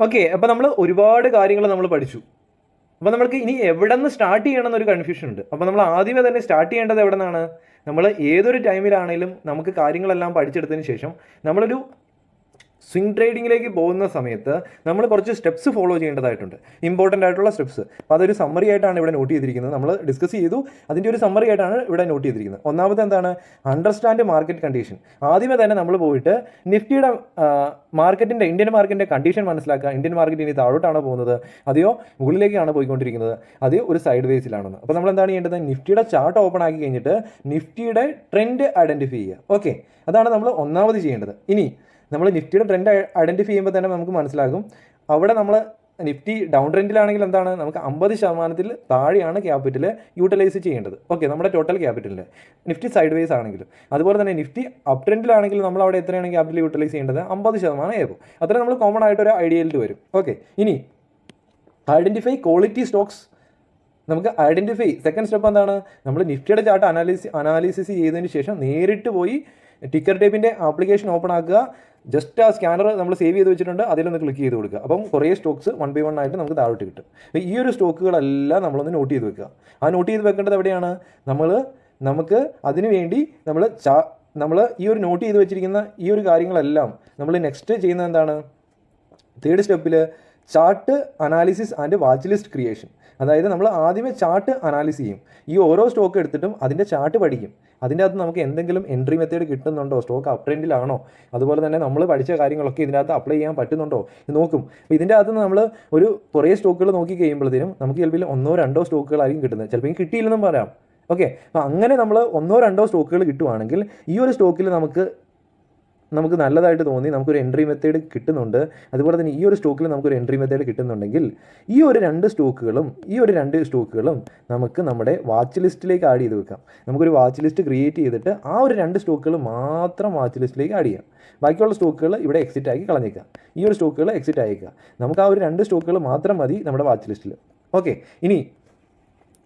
Okay, അപ്പോൾ നമ്മൾ ഒരുപാട് കാര്യങ്ങൾ നമ്മൾ പഠിച്ചു. അപ്പോൾ നമ്മൾക്ക് ഇനി എവിടെ നിന്ന് സ്റ്റാർട്ട് ചെയ്യണം എന്നൊരു കൺഫ്യൂഷൻ ഉണ്ട്. അപ്പോൾ നമ്മൾ ആദ്യമേ തന്നെ സ്റ്റാർട്ട് ചെയ്യേണ്ടത് എവിടെ നിന്നാണ്? നമ്മൾ ഏതൊരു ടൈമിലാണെങ്കിലും നമുക്ക് കാര്യങ്ങളെല്ലാം പഠിച്ചെടുത്തതിന് ശേഷം നമ്മളൊരു സ്വിംഗ് ട്രേഡിങ്ങിലേക്ക് പോകുന്ന സമയത്ത് നമ്മൾ കുറച്ച് സ്റ്റെപ്സ് ഫോളോ ചെയ്യേണ്ടതായിട്ടുണ്ട്, ഇമ്പോർട്ടൻ്റ് ആയിട്ടുള്ള സ്റ്റെപ്സ്. അപ്പോൾ അതൊരു സമ്മറി ആയിട്ടാണ് ഇവിടെ നോട്ട് ചെയ്തിരിക്കുന്നത്. നമ്മൾ ഡിസ്കസ് ചെയ്തു, അതിൻ്റെ ഒരു സമ്മറി ആയിട്ടാണ് ഇവിടെ നോട്ട് ചെയ്തിരിക്കുന്നത്. ഒന്നാമത് എന്താണ്? Understand market condition. ആദ്യമേ തന്നെ നമ്മൾ പോയിട്ട് നിഫ്റ്റിയുടെ മാർക്കറ്റിൻ്റെ, ഇന്ത്യൻ മാർക്കറ്റിൻ്റെ കണ്ടീഷൻ മനസ്സിലാക്കുക. ഇന്ത്യൻ മാർക്കറ്റ് ഇനി താഴോട്ടാണോ പോകുന്നത്, അതെയോ മുകളിലേക്കാണ് പോയിക്കൊണ്ടിരിക്കുന്നത്, അതെയോ ഒരു സൈഡ് വേസിലാണെന്ന്. അപ്പോൾ നമ്മൾ എന്താണ് ചെയ്യേണ്ടത്? നിഫ്റ്റിയുടെ ചാർട്ട് ഓപ്പൺ ആക്കി കഴിഞ്ഞിട്ട് നിഫ്റ്റിയുടെ ട്രെൻഡ് ഐഡൻറ്റിഫൈ ചെയ്യുക. ഓക്കെ, അതാണ് നമ്മൾ ഒന്നാമത് ചെയ്യേണ്ടത്. ഇനി നമ്മൾ നിഫ്റ്റിയുടെ ട്രെൻഡ് ഐഡൻറ്റിഫൈ ചെയ്യുമ്പോൾ തന്നെ നമുക്ക് മനസ്സിലാകും, അവിടെ നമ്മൾ നിഫ്റ്റി ഡൗൺ ട്രെൻഡിലാണെങ്കിൽ എന്താണ്, നമുക്ക് 50% താഴെയാണ് ക്യാപിറ്റൽ യൂട്ടിലൈസ് ചെയ്യേണ്ടത്. ഓക്കെ, നമ്മുടെ ടോട്ടൽ ക്യാപിറ്റലിൽ. നിഫ്റ്റി സൈഡ് വേസ് ആണെങ്കിലും അതുപോലെ തന്നെ നിഫ്റ്റി അപ് ട്രെൻഡിലാണെങ്കിൽ നമ്മൾ അവിടെ എത്രയാണ് ക്യാപിറ്റൽ യൂട്ടിലൈസ് ചെയ്യേണ്ടത്? 50% ആകും. അത്ര നമ്മൾ കോമൺ ആയിട്ടൊരു ഐഡിയയിൽ വരും. ഓക്കെ, ഇനി ഐഡൻറ്റിഫൈ ക്വാളിറ്റി സ്റ്റോക്സ്. നമുക്ക് ഐഡൻറ്റിഫൈ, സെക്കൻഡ് സ്റ്റെപ്പ് എന്താണ്? നമ്മൾ നിഫ്റ്റിയുടെ ചാർട്ട് അനാലിസിസ് ചെയ്തതിന് ശേഷം നേരിട്ട് പോയി ടിക്കർ ടേപ്പിൻ്റെ ആപ്ലിക്കേഷൻ ഓപ്പൺ ആക്കുക. ജസ്റ്റ് ആ സ്കാനർ നമ്മൾ സേവ് ചെയ്ത് വെച്ചിട്ടുണ്ട്, അതിലൊന്ന് ക്ലിക്ക് ചെയ്ത് കൊടുക്കുക. അപ്പം കുറേ സ്റ്റോക്സ് 1 by 1 ആയിട്ട് നമുക്ക് താഴോട്ട് കിട്ടും. ഈ ഒരു സ്റ്റോക്കുകളെല്ലാം നമ്മളൊന്ന് നോട്ട് ചെയ്ത് വെക്കുക. ആ നോട്ട് ചെയ്ത് വെക്കേണ്ടത് എവിടെയാണ്? നമുക്ക് അതിനു വേണ്ടി നമ്മൾ ഈ ഒരു നോട്ട് ചെയ്ത് വെച്ചിരിക്കുന്ന ഈ ഒരു കാര്യങ്ങളെല്ലാം നമ്മൾ നെക്സ്റ്റ് ചെയ്യുന്നത് എന്താണ്? തേർഡ് സ്റ്റെപ്പിൽ chart analysis and watch list creation. അതായത് നമ്മൾ ആദ്യമേ ചാർട്ട് അനാലിസ് ചെയ്യും. ഈ ഓരോ സ്റ്റോക്ക് എടുത്തിട്ടും അതിൻ്റെ ചാർട്ട് പഠിക്കും. അതിൻ്റെ അകത്ത് നമുക്ക് എന്തെങ്കിലും എൻട്രി മെത്തേഡ് കിട്ടുന്നുണ്ടോ, സ്റ്റോക്ക് അപ് ട്രെൻഡിലാണോ, അതുപോലെ തന്നെ നമ്മൾ പഠിച്ച കാര്യങ്ങളൊക്കെ ഇതിനകത്ത് അപ്ലൈ ചെയ്യാൻ പറ്റുന്നുണ്ടോ നോക്കും. അപ്പോൾ ഇതിൻ്റെ അകത്ത് നമ്മൾ ഒരു കുറേ സ്റ്റോക്കുകൾ നോക്കി കഴിയുമ്പോഴത്തേനും നമുക്ക് ചിലപ്പോൾ 1-2 സ്റ്റോക്കുകളായിരിക്കും കിട്ടുന്നത്. ചിലപ്പോൾ കിട്ടിയില്ലെന്നും പറയാം. ഓക്കെ, അപ്പോൾ അങ്ങനെ നമ്മൾ 1-2 സ്റ്റോക്കുകൾ കിട്ടുവാണെങ്കിൽ ഈ ഒരു സ്റ്റോക്കിൽ നമുക്ക് നല്ലതായിട്ട് തോന്നി, നമുക്കൊരു എൻട്രി മെത്തേഡ് കിട്ടുന്നുണ്ട്. അതുപോലെ തന്നെ ഈ ഒരു സ്റ്റോക്കിൽ നമുക്കൊരു എൻട്രി മെത്തേഡ് കിട്ടുന്നുണ്ടെങ്കിൽ ഈ ഒരു രണ്ട് സ്റ്റോക്കുകളും നമുക്ക് നമ്മുടെ വാച്ച് ലിസ്റ്റിലേക്ക് ആഡ് ചെയ്ത് വെക്കാം. നമുക്കൊരു വാച്ച് ലിസ്റ്റ് ക്രിയേറ്റ് ചെയ്തിട്ട് ആ ഒരു 2 സ്റ്റോക്കുകൾ മാത്രം വാച്ച് ലിസ്റ്റിലേക്ക് ആഡ് ചെയ്യാം. ബാക്കിയുള്ള സ്റ്റോക്കുകൾ ഇവിടെ എക്സിറ്റ് ആക്കി കളഞ്ഞേക്കാം. ഈ ഒരു സ്റ്റോക്കുകൾ എക്സിറ്റ് ആയേക്കുക. നമുക്ക് ആ ഒരു 2 സ്റ്റോക്കുകൾ മാത്രം മതി നമ്മുടെ വാച്ച് ലിസ്റ്റിൽ. ഓക്കെ, ഇനി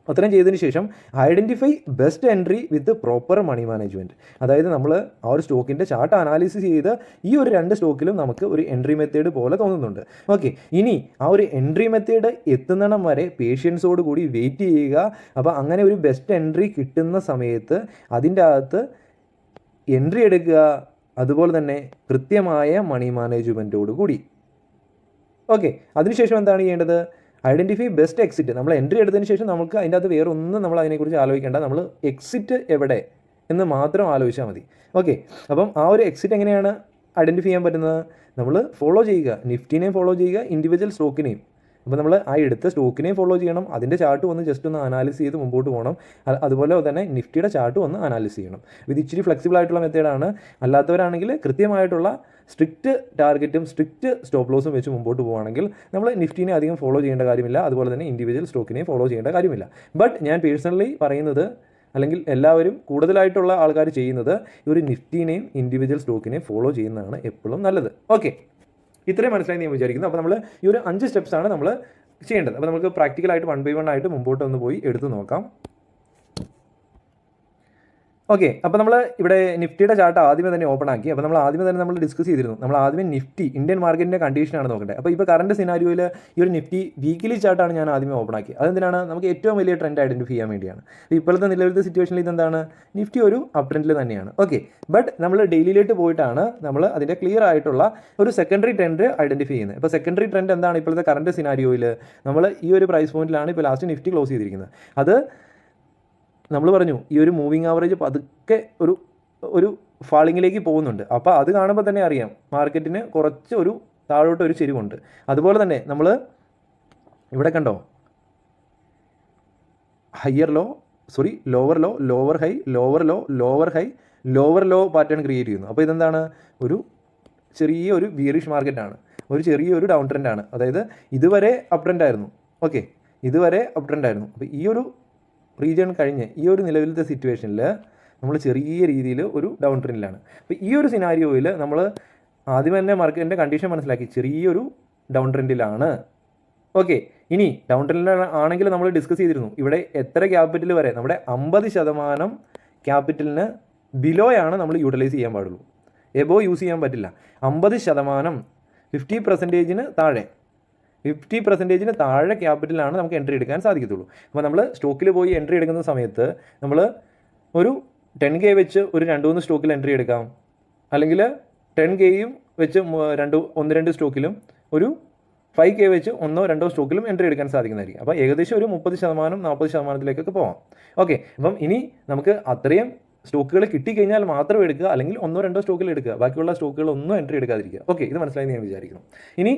അത്രയും ചെയ്തതിന് ശേഷം identify best entry with proper money management. അതായത് നമ്മൾ ആ ഒരു സ്റ്റോക്കിൻ്റെ ചാർട്ട് അനാലിസിസ് ചെയ്ത് ഈ ഒരു 2 സ്റ്റോക്കിലും നമുക്ക് ഒരു എൻട്രി മെത്തേഡ് പോലെ തോന്നുന്നുണ്ട്. ഓക്കെ, ഇനി ആ ഒരു എൻട്രി മെത്തേഡ് എത്തുന്നിടം വരെ പേഷ്യൻസോട് കൂടി വെയിറ്റ് ചെയ്യുക. അപ്പോൾ അങ്ങനെ ഒരു ബെസ്റ്റ് എൻട്രി കിട്ടുന്ന സമയത്ത് അതിൻ്റെ അകത്ത് എൻട്രി എടുക്കുക. അതുപോലെ തന്നെ കൃത്യമായ മണി മാനേജ്മെൻറ്റോട് കൂടി. ഓക്കെ, അതിനുശേഷം എന്താണ് ചെയ്യേണ്ടത്? Identify best exit. നമ്മൾ എൻട്രി എടുത്തതിന് ശേഷം നമുക്ക് അതിൻ്റെ അകത്ത് വേറെ ഒന്നും നമ്മൾ അതിനെക്കുറിച്ച് ആലോചിക്കേണ്ട. നമ്മൾ എക്സിറ്റ് എവിടെ എന്ന് മാത്രം ആലോചിച്ചാൽ മതി. ഓക്കെ, അപ്പം ആ ഒരു എക്സിറ്റ് എങ്ങനെയാണ് ഐഡൻറ്റിഫൈ ചെയ്യാൻ പറ്റുന്നത്? നമ്മൾ ഫോളോ ചെയ്യുക, നിഫ്റ്റിനെയും ഫോളോ ചെയ്യുക, ഇൻഡിവിജ്വൽ സ്റ്റോക്കിനെയും. അപ്പോൾ നമ്മൾ ആ എടുത്ത സ്റ്റോക്കിനെയും ഫോളോ ചെയ്യണം, അതിൻ്റെ ചാർട്ട് ഒന്ന് ജസ്റ്റ് ഒന്ന് അനാലിസ് ചെയ്ത് മുമ്പോട്ട് പോകണം. അതുപോലെ തന്നെ നിഫ്റ്റിയുടെ ചാർട്ട് ഒന്ന് അനാലിസ് ചെയ്യണം. ഇത് ഇച്ചിരി ഫ്ലെക്സിബിൾ ആയിട്ടുള്ള മെത്തേഡാണ്. അല്ലാത്തവരാണെങ്കിൽ കൃത്യമായിട്ടുള്ള സ്ട്രിക്റ്റ് ടാർഗറ്റും സ്ട്രിക്റ്റ് സ്റ്റോപ്പ് ലോസും വെച്ച് മുമ്പോട്ട് പോകുകയാണെങ്കിൽ നമ്മൾ നിഫ്റ്റിനെ അധികം ഫോളോ ചെയ്യേണ്ട കാര്യമില്ല. അതുപോലെ തന്നെ ഇൻഡിവിജ്വൽ സ്റ്റോക്കിനെയും ഫോളോ ചെയ്യേണ്ട കാര്യമില്ല. ബട്ട് ഞാൻ പേഴ്സണലി പറയുന്നത്, അല്ലെങ്കിൽ എല്ലാവരും കൂടുതലായിട്ടുള്ള ആൾക്കാർ ചെയ്യുന്നത്, ഈ ഒരു നിഫ്റ്റിനെയും ഇൻഡിവിജ്വൽ സ്റ്റോക്കിനെയും ഫോളോ ചെയ്യുന്നതാണ് എപ്പോഴും നല്ലത്. ഓക്കെ, ഇത്രയും മനസ്സിലായി ഞാൻ വിചാരിക്കുന്നു. അപ്പോൾ നമ്മൾ ഈ ഒരു 5 സ്റ്റെപ്സാണ് നമ്മൾ ചെയ്യേണ്ടത്. അപ്പോൾ നമുക്ക് പ്രാക്ടിക്കലായിട്ട് 1 by 1 ആയിട്ട് മുമ്പോട്ട് ഒന്ന് പോയി എടുത്ത് നോക്കാം. ഓക്കെ, അപ്പോൾ നമ്മൾ ഇവിടെ നിഫ്റ്റിയുടെ ചാർട്ട് ആദ്യമേ തന്നെ ഓപ്പൺ ആക്കി. അപ്പോൾ നമ്മൾ ആദ്യമേ തന്നെ നമ്മൾ ഡിസ്കസ് ചെയ്തിരുന്നു. നമ്മൾ ആദ്യമേ നിഫ്റ്റി ഇന്ത്യൻ മാർക്കറ്റിൻ്റെ കണ്ടീഷനാണ് നോക്കേണ്ടത്. അപ്പോൾ ഇപ്പോൾ കറണ്ട് സിനാരിയോയിൽ ഈ ഒരു നിഫ്റ്റി വീക്കിലി ചാർട്ടാണ് ഞാൻ ആദ്യമേ ഓപ്പൺ ആക്കി. അതെന്തിനാണ്? നമുക്ക് ഏറ്റവും വലിയ ട്രെൻഡ് ഐഡൻറ്റിഫൈ ചെയ്യാൻ വേണ്ടിയാണ്. അപ്പോൾ ഇപ്പോഴത്തെ നിലവിലത്തെ സിറ്റുവേഷനിൽ ഇതെന്താണ്? നിഫ്റ്റി ഒരു അപ് ട്രെൻഡിൽ തന്നെയാണ്. ഓക്കെ, ബട്ട് നമ്മൾ ഡെയിലിയിലേക്ക് പോയിട്ടാണ് നമ്മൾ അതിൻ്റെ ക്ലിയർ ആയിട്ടുള്ള ഒരു സെക്കൻഡറി ട്രെൻഡ് ഐഡൻറ്റിഫൈ ചെയ്യുന്നത്. ഇപ്പോൾ സെക്കൻഡറി ട്രെൻഡ് എന്താണ്? ഇപ്പോഴത്തെ കറണ്ട് സിനാരിയോയിൽ നമ്മൾ ഈ ഒരു പ്രൈസ് പോയിന്റിലാണ് ഇപ്പോൾ ലാസ്റ്റ് നിഫ്റ്റി ക്ലോസ് ചെയ്തിരിക്കുന്നത്. അത് നമ്മൾ പറഞ്ഞു ഈ ഒരു മൂവിങ് ആവറേജ് പതുക്കെ ഒരു ഫാളിങ്ങിലേക്ക് പോകുന്നുണ്ട്. അപ്പോൾ അത് കാണുമ്പോൾ തന്നെ അറിയാം മാർക്കറ്റിന് കുറച്ച് ഒരു താഴോട്ട് ഒരു ചെരിവുണ്ട്. അതുപോലെ തന്നെ നമ്മൾ ഇവിടെ കണ്ടോ, lower low, lower high, lower low, lower high, lower low pattern create ചെയ്യുന്നു. അപ്പോൾ ഇതെന്താണ്? ഒരു ചെറിയൊരു ബീറിഷ് മാർക്കറ്റാണ്, ഒരു ചെറിയൊരു ഡൗൺ ട്രെൻഡാണ്. അതായത് ഇതുവരെ അപ് ട്രെൻഡായിരുന്നു. ഓക്കെ, ഇതുവരെ അപ് ട്രെൻഡായിരുന്നു. അപ്പോൾ ഈ ഒരു റീജിയൺ കഴിഞ്ഞ് ഈ ഒരു നിലവിലത്തെ സിറ്റുവേഷനിൽ നമ്മൾ ചെറിയ രീതിയിൽ ഒരു ഡൗൺ ട്രെൻഡിലാണ്. അപ്പോൾ ഈ ഒരു സിനാരിയോയിൽ നമ്മൾ ആദ്യം തന്നെ മാർക്കറ്റിൻ്റെ കണ്ടീഷൻ മനസ്സിലാക്കി, ചെറിയൊരു ഡൗൺ ട്രെൻഡിലാണ്. ഓക്കെ, ഇനി ഡൗൺ ട്രെൻഡിൽ ആണെങ്കിൽ നമ്മൾ ഡിസ്കസ് ചെയ്തിരുന്നു ഇവിടെ എത്ര ക്യാപിറ്റൽ വരെ, നമ്മുടെ 50% ക്യാപിറ്റലിന് ബിലോയാണ് നമ്മൾ യൂട്ടിലൈസ് ചെയ്യാൻ പാടുള്ളൂ. എബോ യൂസ് ചെയ്യാൻ പറ്റില്ല. 50%, 50% താഴെ 50% താഴെ ക്യാപിറ്റലാണ് നമുക്ക് എൻട്രി എടുക്കാൻ സാധിക്കത്തുള്ളൂ. അപ്പോൾ നമ്മൾ സ്റ്റോക്കിൽ പോയി എൻട്രി എടുക്കുന്ന സമയത്ത് നമ്മൾ ഒരു 10K വെച്ച് ഒരു 2-3 സ്റ്റോക്കിൽ എൻട്രി എടുക്കാം, അല്ലെങ്കിൽ 10Kയും വെച്ച് 1-2 സ്റ്റോക്കിലും, ഒരു 5K വെച്ച് 1-2 സ്റ്റോക്കിലും എൻട്രി എടുക്കാൻ സാധിക്കുന്നതായിരിക്കും. അപ്പോൾ ഏകദേശം ഒരു 30%, 40%-ലേക്കൊക്കെ പോകാം. ഓക്കെ, അപ്പം ഇനി നമുക്ക് അത്രയും സ്റ്റോക്കുകൾ കിട്ടിക്കഴിഞ്ഞാൽ മാത്രം എടുക്കുക, അല്ലെങ്കിൽ 1-2 സ്റ്റോക്കിൽ എടുക്കുക, ബാക്കിയുള്ള സ്റ്റോക്കുകൾ ഒന്നും എൻട്രി എടുക്കാതിരിക്കുക. ഓക്കെ, ഇത് മനസ്സിലായി ഞാൻ വിചാരിക്കുന്നു. ഇനി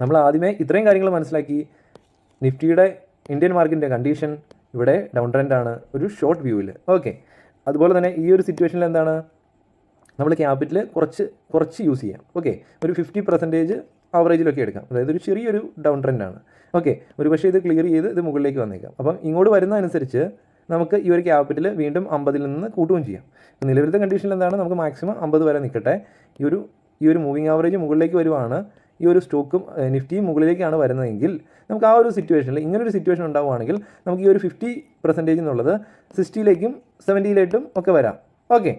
നമ്മൾ ആദ്യമേ ഇത്രയും കാര്യങ്ങൾ മനസ്സിലാക്കി. നിഫ്റ്റിയുടെ ഇന്ത്യൻ മാർക്കറ്റിൻ്റെ കണ്ടീഷൻ ഇവിടെ ഡൗൺ ട്രെൻഡാണ് ഒരു ഷോർട്ട് വ്യൂവിൽ. ഓക്കെ, അതുപോലെ തന്നെ ഈ ഒരു സിറ്റുവേഷനിൽ എന്താണ്, നമ്മൾ ക്യാപിറ്റൽ കുറച്ച് യൂസ് ചെയ്യാം. ഓക്കെ, ഒരു 50% ആവറേജിലൊക്കെ എടുക്കാം. അതായത് ഒരു ചെറിയൊരു ഡൗൺ ട്രെൻഡാണ്. ഓക്കെ, ഒരു പക്ഷേ ഇത് ക്ലിയർ ചെയ്ത് ഇത് മുകളിലേക്ക് വന്നേക്കാം. അപ്പം ഇങ്ങോട്ട് വരുന്നതനുസരിച്ച് നമുക്ക് ഈ ഒരു ക്യാപിറ്റൽ വീണ്ടും 50-ൽ നിന്ന് കൂട്ടുകയും ചെയ്യാം. നിലവിലത്തെ കണ്ടീഷനിൽ എന്താണ്, നമുക്ക് മാക്സിമം 50 വരെ നിൽക്കട്ടെ. ഈ ഒരു മൂവിങ് ആവറേജ് മുകളിലേക്ക് വരുവാണ്, ഈ ഒരു സ്റ്റോക്കും നിഫ്റ്റിയും മുകളിലേക്കാണ് വരുന്നതെങ്കിൽ നമുക്ക് ആ ഒരു സിറ്റുവേഷനിൽ, ഇങ്ങനൊരു സിറ്റുവേഷൻ ഉണ്ടാവുകയാണെങ്കിൽ നമുക്ക് ഈ ഒരു 50% എന്നുള്ളത് 60-ലേക്കും 70-ലേക്കും ഒക്കെ വരാം. ഓക്കെ,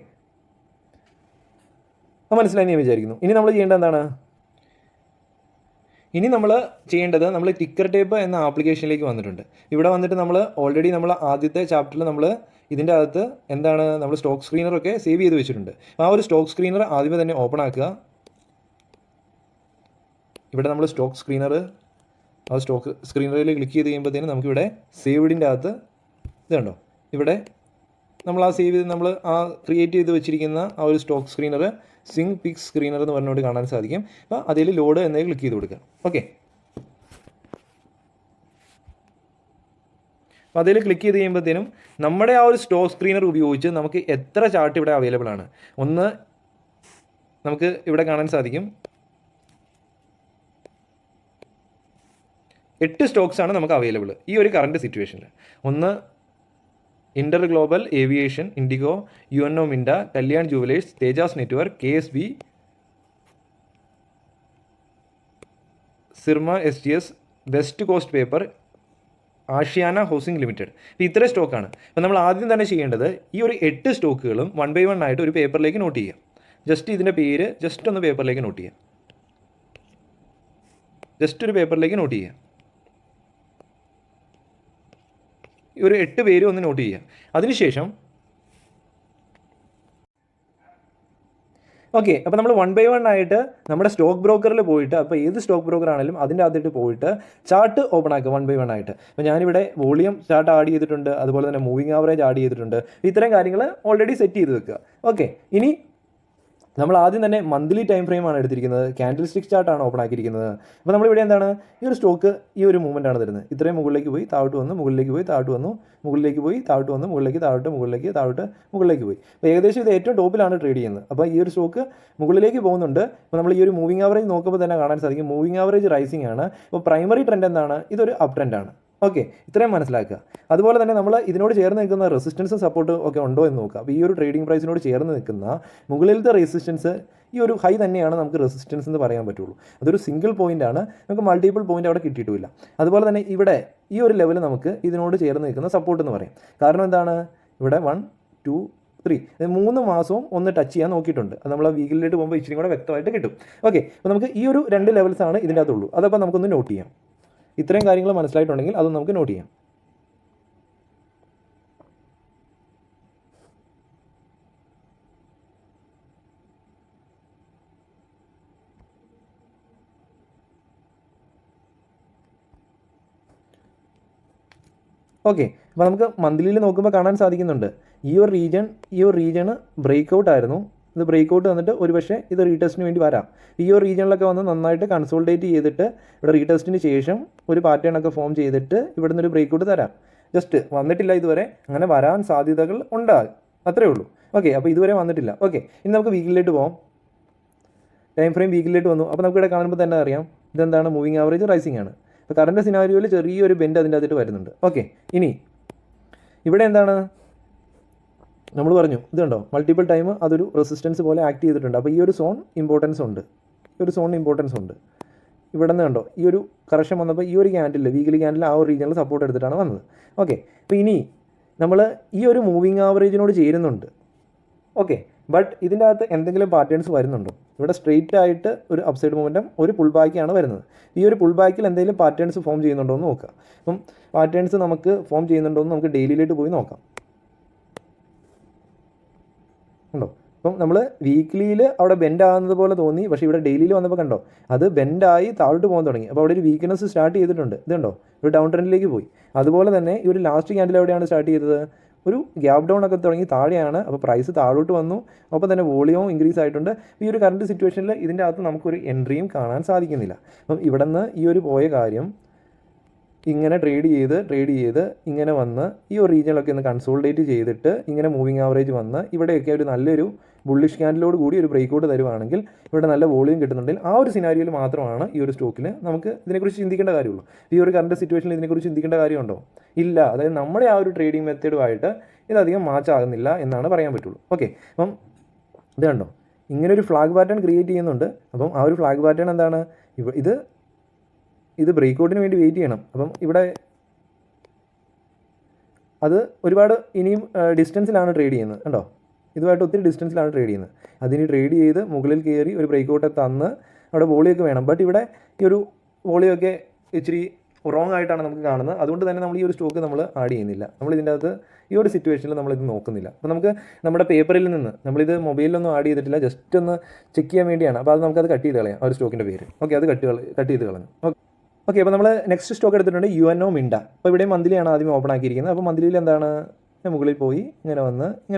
അപ്പോൾ മനസ്സിലായി ഞാൻ വിചാരിക്കുന്നു. ഇനി നമ്മൾ ചെയ്യേണ്ടത് എന്താണ്, ഇനി നമ്മൾ ചെയ്യേണ്ടത്, നമ്മൾ ടിക്കർ ടേപ്പ് എന്ന ആപ്ലിക്കേഷനിലേക്ക് വന്നിട്ടുണ്ട്. ഇവിടെ വന്നിട്ട് നമ്മൾ ഓൾറെഡി നമ്മൾ ആദ്യത്തെ ചാപ്റ്ററിൽ നമ്മൾ ഇതിൻ്റെ അകത്ത് എന്താണ്, നമ്മൾ സ്റ്റോക്ക് സ്ക്രീനറൊക്കെ സേവ് ചെയ്ത് വെച്ചിട്ടുണ്ട്. ആ ഒരു സ്റ്റോക്ക് സ്ക്രീനർ ആദ്യമേ തന്നെ ഓപ്പൺ ആക്കുക. ഇവിടെ നമ്മൾ സ്റ്റോക്ക് സ്ക്രീനറിൽ ക്ലിക്ക് ചെയ്ത് കഴിയുമ്പോഴത്തേനും നമുക്കിവിടെ സേവ്ഡിൻ്റെ അകത്ത് ഇത് കണ്ടോ, ഇവിടെ നമ്മൾ ആ ക്രിയേറ്റ് ചെയ്ത് വെച്ചിരിക്കുന്ന ആ ഒരു സ്റ്റോക്ക് സ്ക്രീനർ സിങ് പിക്സ് സ്ക്രീനർ എന്ന് പറഞ്ഞുകൊണ്ട് കാണാൻ സാധിക്കും. അപ്പോൾ അതിൽ ലോഡ് എന്നതിൽ ക്ലിക്ക് ചെയ്ത് കൊടുക്കുക. ഓക്കെ, അപ്പോൾ അതിൽ ക്ലിക്ക് ചെയ്ത് കഴിയുമ്പോഴത്തേനും നമ്മുടെ ആ ഒരു സ്റ്റോക്ക് സ്ക്രീനർ ഉപയോഗിച്ച് നമുക്ക് എത്ര ചാർട്ട് ഇവിടെ അവൈലബിൾ ആണ് ഒന്ന് നമുക്ക് ഇവിടെ കാണാൻ സാധിക്കും. 8 സ്റ്റോക്സാണ് നമുക്ക് അവൈലബിൾ ഈ ഒരു കറണ്ട് സിറ്റുവേഷനിൽ. ഒന്ന് InterGlobe Aviation, IndiGo, UNO Minda, Kalyan Jewellers, Tejas Network, KSB, Syrma STS, West Coast Paper, Ashiana Housing Limited. അപ്പോൾ ഇത്ര സ്റ്റോക്കാണ്. അപ്പോൾ നമ്മൾ ആദ്യം തന്നെ ചെയ്യേണ്ടത് ഈ ഒരു 8 സ്റ്റോക്കുകളും 1 by 1 ആയിട്ട് ഒരു പേപ്പറിലേക്ക് നോട്ട് ചെയ്യാം. ജസ്റ്റ് ഇതിൻ്റെ പേര് ജസ്റ്റ് ഒന്ന് പേപ്പറിലേക്ക് നോട്ട് ചെയ്യാം. ജസ്റ്റ് ഒരു പേപ്പറിലേക്ക് നോട്ട് ചെയ്യാം. ഈ ഒരു 8 പേര് ഒന്ന് നോട്ട് ചെയ്യാം. അതിനുശേഷം ഓക്കെ, അപ്പോൾ നമ്മൾ 1 by 1 ആയിട്ട് നമ്മുടെ സ്റ്റോക്ക് ബ്രോക്കറിൽ പോയിട്ട്, അപ്പോൾ ഏത് സ്റ്റോക്ക് ബ്രോക്കർ ആണെങ്കിലും അതിൻ്റെ അകത്തിട്ട് പോയിട്ട് ചാർട്ട് ഓപ്പൺ ആക്കുക 1 by 1 ആയിട്ട്. അപ്പോൾ ഞാനിവിടെ വോളിയം ചാർട്ട് ആഡ് ചെയ്തിട്ടുണ്ട്, അതുപോലെ തന്നെ മൂവിങ് ആവറേജ് ആഡ് ചെയ്തിട്ടുണ്ട്. ഇത്തരം കാര്യങ്ങൾ ഓൾറെഡി സെറ്റ് ചെയ്ത് വെക്കുക. ഓക്കെ, ഇനി നമ്മൾ ആദ്യം തന്നെ മന്ത്ലി ടൈം ഫ്രെയിമാണ് എടുത്തിരിക്കുന്നത്. ക്യാൻഡിൽ സ്റ്റിക് ചാർട്ടാണ് ഓപ്പൺ ആക്കിയിരിക്കുന്നത്. അപ്പോൾ നമ്മളിവിടെ എന്താണ്, ഈ ഒരു സ്റ്റോക്ക് ഈ ഒരു മൂവ്മെൻ്റ് ആണ് തരുന്നത്. ഇത്രയും മുകളിലേക്ക് പോയി താഴോട്ട് വന്നു, മുകളിലേക്ക് പോയി താഴോട്ട് വന്നു, മുകളിലേക്ക് പോയി താഴോട്ട് വന്നു, മുകളിലേക്ക് താഴോട്ട്, മുകളിലേക്ക് താഴോട്ട്, മുകളിലേക്ക് പോയി. അപ്പോൾ ഏകദേശം ഇത് ഏറ്റവും ടോപ്പിലാണ് ട്രേഡ് ചെയ്യുന്നത്. അപ്പോൾ ഈ ഒരു സ്റ്റോക്ക് മുകളിലേക്ക് പോകുന്നുണ്ട്. അപ്പോൾ നമ്മൾ ഈ ഒരു മൂവിങ് ആവറേജ് നോക്കുമ്പോൾ തന്നെ കാണാൻ സാധിക്കും, മൂവിങ് ആവറേജ് റൈസിംഗ് ആണ്. അപ്പോൾ പ്രൈമറി ട്രെൻഡ് എന്താണ്, ഇതൊരു അപ് ട്രെൻഡാണ്. ഓക്കെ, ഇത്രയും മനസ്സിലാക്കുക. അതുപോലെ തന്നെ നമ്മൾ ഇതിനോട് ചേർന്ന് നിൽക്കുന്ന റെസിസ്റ്റൻസും സപ്പോർട്ടും ഒക്കെ ഉണ്ടോ എന്ന് നോക്കുക. അപ്പോൾ ഈ ഒരു ട്രേഡിംഗ് പ്രൈസിനോട് ചേർന്ന് നിൽക്കുന്ന മുകളിലത്തെ റെസിസ്റ്റൻസ് ഈ ഒരു ഹൈ തന്നെയാണ് നമുക്ക് റെസിസ്റ്റൻസ് എന്ന് പറയാൻ പറ്റുള്ളൂ. അതൊരു സിംഗിൾ പോയിൻ്റ് ആണ്, നമുക്ക് മൾട്ടിപ്പിൾ പോയിൻ്റ് അവിടെ കിട്ടിയിട്ടുമില്ല. അതുപോലെ തന്നെ ഇവിടെ ഈ ഒരു ലെവൽ നമുക്ക് ഇതിനോട് ചേർന്ന് നിൽക്കുന്ന സപ്പോർട്ട് എന്ന് പറയും. കാരണം എന്താണ്, ഇവിടെ 1, 2, 3 3 മാസവും ഒന്ന് ടച്ച് ചെയ്യാൻ നോക്കിയിട്ടുണ്ട്. അത് നമ്മൾ വീക്കിലേക്ക് പോകുമ്പോൾ ഇച്ചിരി കൂടെ വ്യക്തമായിട്ട് കിട്ടും. ഓക്കെ, അപ്പോൾ നമുക്ക് ഈ ഒരു 2 ലെവൽസാണ് ഇതിൻ്റെ അകത്തുള്ളൂ. അതപ്പോൾ നമുക്കൊന്ന് നോട്ട് ചെയ്യാം. ഇത്രയും കാര്യങ്ങൾ മനസ്സിലായിട്ടുണ്ടെങ്കിൽ അത് നമുക്ക് നോട്ട് ചെയ്യാം. ഓക്കെ, അപ്പോൾ നമുക്ക് മന്ത്ലിയിൽ നോക്കുമ്പോൾ കാണാൻ സാധിക്കുന്നുണ്ട് ഈ ഒരു റീജിയണ് ബ്രേക്ക് ഔട്ട് ആയിരുന്നു. ഇത് ബ്രേക്ക് ഔട്ട് വന്നിട്ട് ഒരു പക്ഷേ ഇത് റീടെസ്റ്റിന് വേണ്ടി വരാം. ഈ ഒരു റീജിയണിലൊക്കെ വന്ന് നന്നായിട്ട് കൺസോൾട്ടേറ്റ് ചെയ്തിട്ട് ഇവിടെ റീടെസ്റ്റിന് ശേഷം ഒരു പാറ്റേൺ ഒക്കെ ഫോം ചെയ്തിട്ട് ഇവിടെ നിന്നൊരു ബ്രേക്ക് ഔട്ട് തരാം. ജസ്റ്റ് വന്നിട്ടില്ല ഇതുവരെ, അങ്ങനെ വരാൻ സാധ്യതകൾ ഉണ്ടാകും, അത്രേ ഉള്ളൂ. ഓക്കെ, അപ്പോൾ ഇതുവരെ വന്നിട്ടില്ല. ഓക്കെ, ഇനി നമുക്ക് വീക്കിലേക്ക് പോകാം. ടൈം ഫ്രെയിം വീക്കിലേക്ക് വന്നു. അപ്പോൾ നമുക്ക് ഇവിടെ കാണുമ്പോൾ തന്നെ അറിയാം ഇതെന്താണ്, മൂവിങ് ആവറേജ് റൈസിംഗ് ആണ്. അപ്പോൾ കറണ്ട് സിനാരിയോയിൽ ചെറിയൊരു ബെൻഡ് അതിൻ്റെ അതിട്ട് വരുന്നുണ്ട്. ഓക്കെ, ഇനി ഇവിടെ എന്താണ് നമ്മൾ പറഞ്ഞു, ഇത് കണ്ടോ മൾട്ടിപ്പിൾ ടൈം അതൊരു റെസിസ്റ്റൻസ് പോലെ ആക്ട് ചെയ്തിട്ടുണ്ട്. അപ്പോൾ ഈ ഒരു സോൺ ഇമ്പോർട്ടൻസ് ഉണ്ട്, ഇവിടെ നിന്ന് കണ്ടോ ഈ ഒരു കറക്ഷൻ വന്നപ്പോൾ ഈ ഒരു ക്യാൻഡിൽ വീക്കിലി ക്യാൻഡിൽ ആ ഒരു റീജിയനിൽ സപ്പോർട്ട് എടുത്തിട്ടാണ് വന്നത്. ഓക്കെ, അപ്പോൾ ഇനി നമ്മൾ ഈ ഒരു മൂവിങ് ആവറേജിനോട് ചേരുന്നുണ്ട്. ഓക്കെ, ബട്ട് ഇതിൻ്റെ അകത്ത് എന്തെങ്കിലും പാറ്റേൺസ് വരുന്നുണ്ടോ? ഇവിടെ സ്ട്രെയിറ്റ് ആയിട്ട് ഒരു അപ്സൈഡ് മൊമെൻറ്റം, ഒരു പുൾ ബാക്കാണ് വരുന്നത്. ഈ ഒരു പുൾ ബാക്കിൽ എന്തെങ്കിലും പാറ്റേൺസ് ഫോം ചെയ്യുന്നുണ്ടോ എന്ന് നോക്കുക. അപ്പം പാറ്റേൺസ് നമുക്ക് ഫോം ചെയ്യുന്നുണ്ടോ എന്ന് നമുക്ക് ഡെയിലിയിലേക്ക് പോയി നോക്കാം. ഉണ്ടോ? അപ്പം നമ്മൾ വീക്ക്ലിയിൽ അവിടെ ബെൻഡ് ആകുന്നത് പോലെ തോന്നി, പക്ഷേ ഇവിടെ ഡെയിലിയിൽ വന്നപ്പോൾ കണ്ടോ അത് ബെൻഡായി താഴോട്ട് പോകാൻ തുടങ്ങി. അപ്പോൾ അവിടെ ഒരു വീക്ക്നെസ് സ്റ്റാർട്ട് ചെയ്തിട്ടുണ്ട്. ഇതുണ്ടോ, ഒരു ഡൗൺ ട്രെൻഡിലേക്ക് പോയി. അതുപോലെ തന്നെ ഈ ഒരു ലാസ്റ്റ് ക്യാൻഡിൽ എവിടെയാണ് സ്റ്റാർട്ട് ചെയ്തത്? ഒരു ഗ്യാപ് ഡൗൺ ഒക്കെ തുടങ്ങി താഴെയാണ്. അപ്പോൾ പ്രൈസ് താഴോട്ട് വന്നു, അപ്പോൾ തന്നെ വോളിയവും ഇൻക്രീസ് ആയിട്ടുണ്ട്. ഈ ഒരു കറണ്ട് സിറ്റുവേഷനിൽ ഇതിൻ്റെ അകത്ത് നമുക്കൊരു എൻട്രിയും കാണാൻ സാധിക്കുന്നില്ല. അപ്പം ഇവിടെ നിന്ന് ഈ ഒരു പോയ കാര്യം ഇങ്ങനെ ട്രേഡ് ചെയ്ത് ഇങ്ങനെ വന്ന് ഈ ഒരു റീജിയനിലൊക്കെ ഒന്ന് കൺസോൾഡേറ്റ് ചെയ്തിട്ട് ഇങ്ങനെ മൂവിങ് ആവറേജ് വന്ന് ഇവിടെയൊക്കെ ഒരു നല്ലൊരു ബുള്ളിഷ് ക്യാൻഡിലോട് കൂടി ഒരു ബ്രേക്ക് ഔട്ട് തരുവാണെങ്കിൽ ഇവിടെ നല്ല വോളിയം കിട്ടുന്നുണ്ടെങ്കിൽ ആ ഒരു സിനാരിയോയിൽ മാത്രമാണ് ഈ ഒരു സ്റ്റോക്കിൽ നമുക്ക് ഇതിനെക്കുറിച്ച് ചിന്തിക്കേണ്ട കാര്യമുള്ളൂ. ഈ ഒരു കറണ്ട് സിറ്റുവേഷനിൽ ഇതിനെക്കുറിച്ച് ചിന്തിക്കേണ്ട കാര്യമുണ്ടോ? ഇല്ല. അതായത് നമ്മുടെ ആ ഒരു ട്രേഡിംഗ് മെത്തേഡുമായിട്ട് ഇതധികം മാച്ച് ആകുന്നില്ല എന്നാണ് പറയാൻ പറ്റുള്ളൂ. ഓക്കെ, അപ്പം ഇത് കണ്ടോ, ഇങ്ങനെ ഒരു ഫ്ലാഗ് പാറ്റേൺ ക്രിയേറ്റ് ചെയ്യുന്നുണ്ട്. അപ്പം ആ ഒരു ഫ്ലാഗ് പാറ്റേൺ എന്താണ്? ഇത് ബ്രേക്ക് ഔട്ടിന് വേണ്ടി വെയിറ്റ് ചെയ്യണം. അപ്പം ഇവിടെ അത് ഒരുപാട് ഇനിയും ഡിസ്റ്റൻസിലാണ് ട്രേഡ് ചെയ്യുന്നത്. കണ്ടോ, ഇതുമായിട്ട് ഒത്തിരി ഡിസ്റ്റൻസിലാണ് ട്രേഡ് ചെയ്യുന്നത്. അതിന് ട്രേഡ് ചെയ്ത് മുകളിൽ കയറി ഒരു ബ്രേക്ക് ഔട്ട് തന്ന് അവിടെ വോളിയൊക്കെ വേണം. ബട്ട് ഇവിടെ ഈ ഒരു വോളിയൊക്കെ ഇച്ചിരി റോങ് ആയിട്ടാണ് നമുക്ക് കാണുന്നത്. അതുകൊണ്ട് തന്നെ നമ്മൾ ഈ ഒരു സ്റ്റോക്ക് നമ്മൾ ആഡ് ചെയ്യുന്നില്ല. നമ്മൾ ഇതിൻ്റെ അകത്ത് ഈ ഒരു സിറ്റുവേഷനിൽ നമ്മളിത് നോക്കുന്നില്ല. അപ്പോൾ നമുക്ക് നമ്മുടെ പേപ്പറിൽ നിന്ന് നമ്മളിത് മൊബൈലിലൊന്നും ആഡ് ചെയ്തിട്ടില്ല, ജസ്റ്റ് ഒന്ന് ചെക്ക് ചെയ്യാൻ വേണ്ടിയാണ്. അപ്പോൾ അത് നമുക്കത് കട്ട് ചെയ്ത് കളയാം, ആ ഒരു സ്റ്റോക്കിൻ്റെ പേര്. ഓക്കെ, അത് കട്ട് ചെയ്ത് കളഞ്ഞു. ഓക്കെ, അപ്പോൾ നമ്മൾ നെക്സ്റ്റ് സ്റ്റോക്ക് എടുത്തിട്ടുണ്ട് UNO മിൻഡ. അപ്പോൾ ഇവിടെ മന്ത്ലിയാണ് ആദ്യം ഓപ്പൺ ആക്കിയിരിക്കുന്നത്. അപ്പോൾ മന്ത്ലിയിൽ എന്താണ്, മുകളിൽ പോയി ഇങ്ങനെ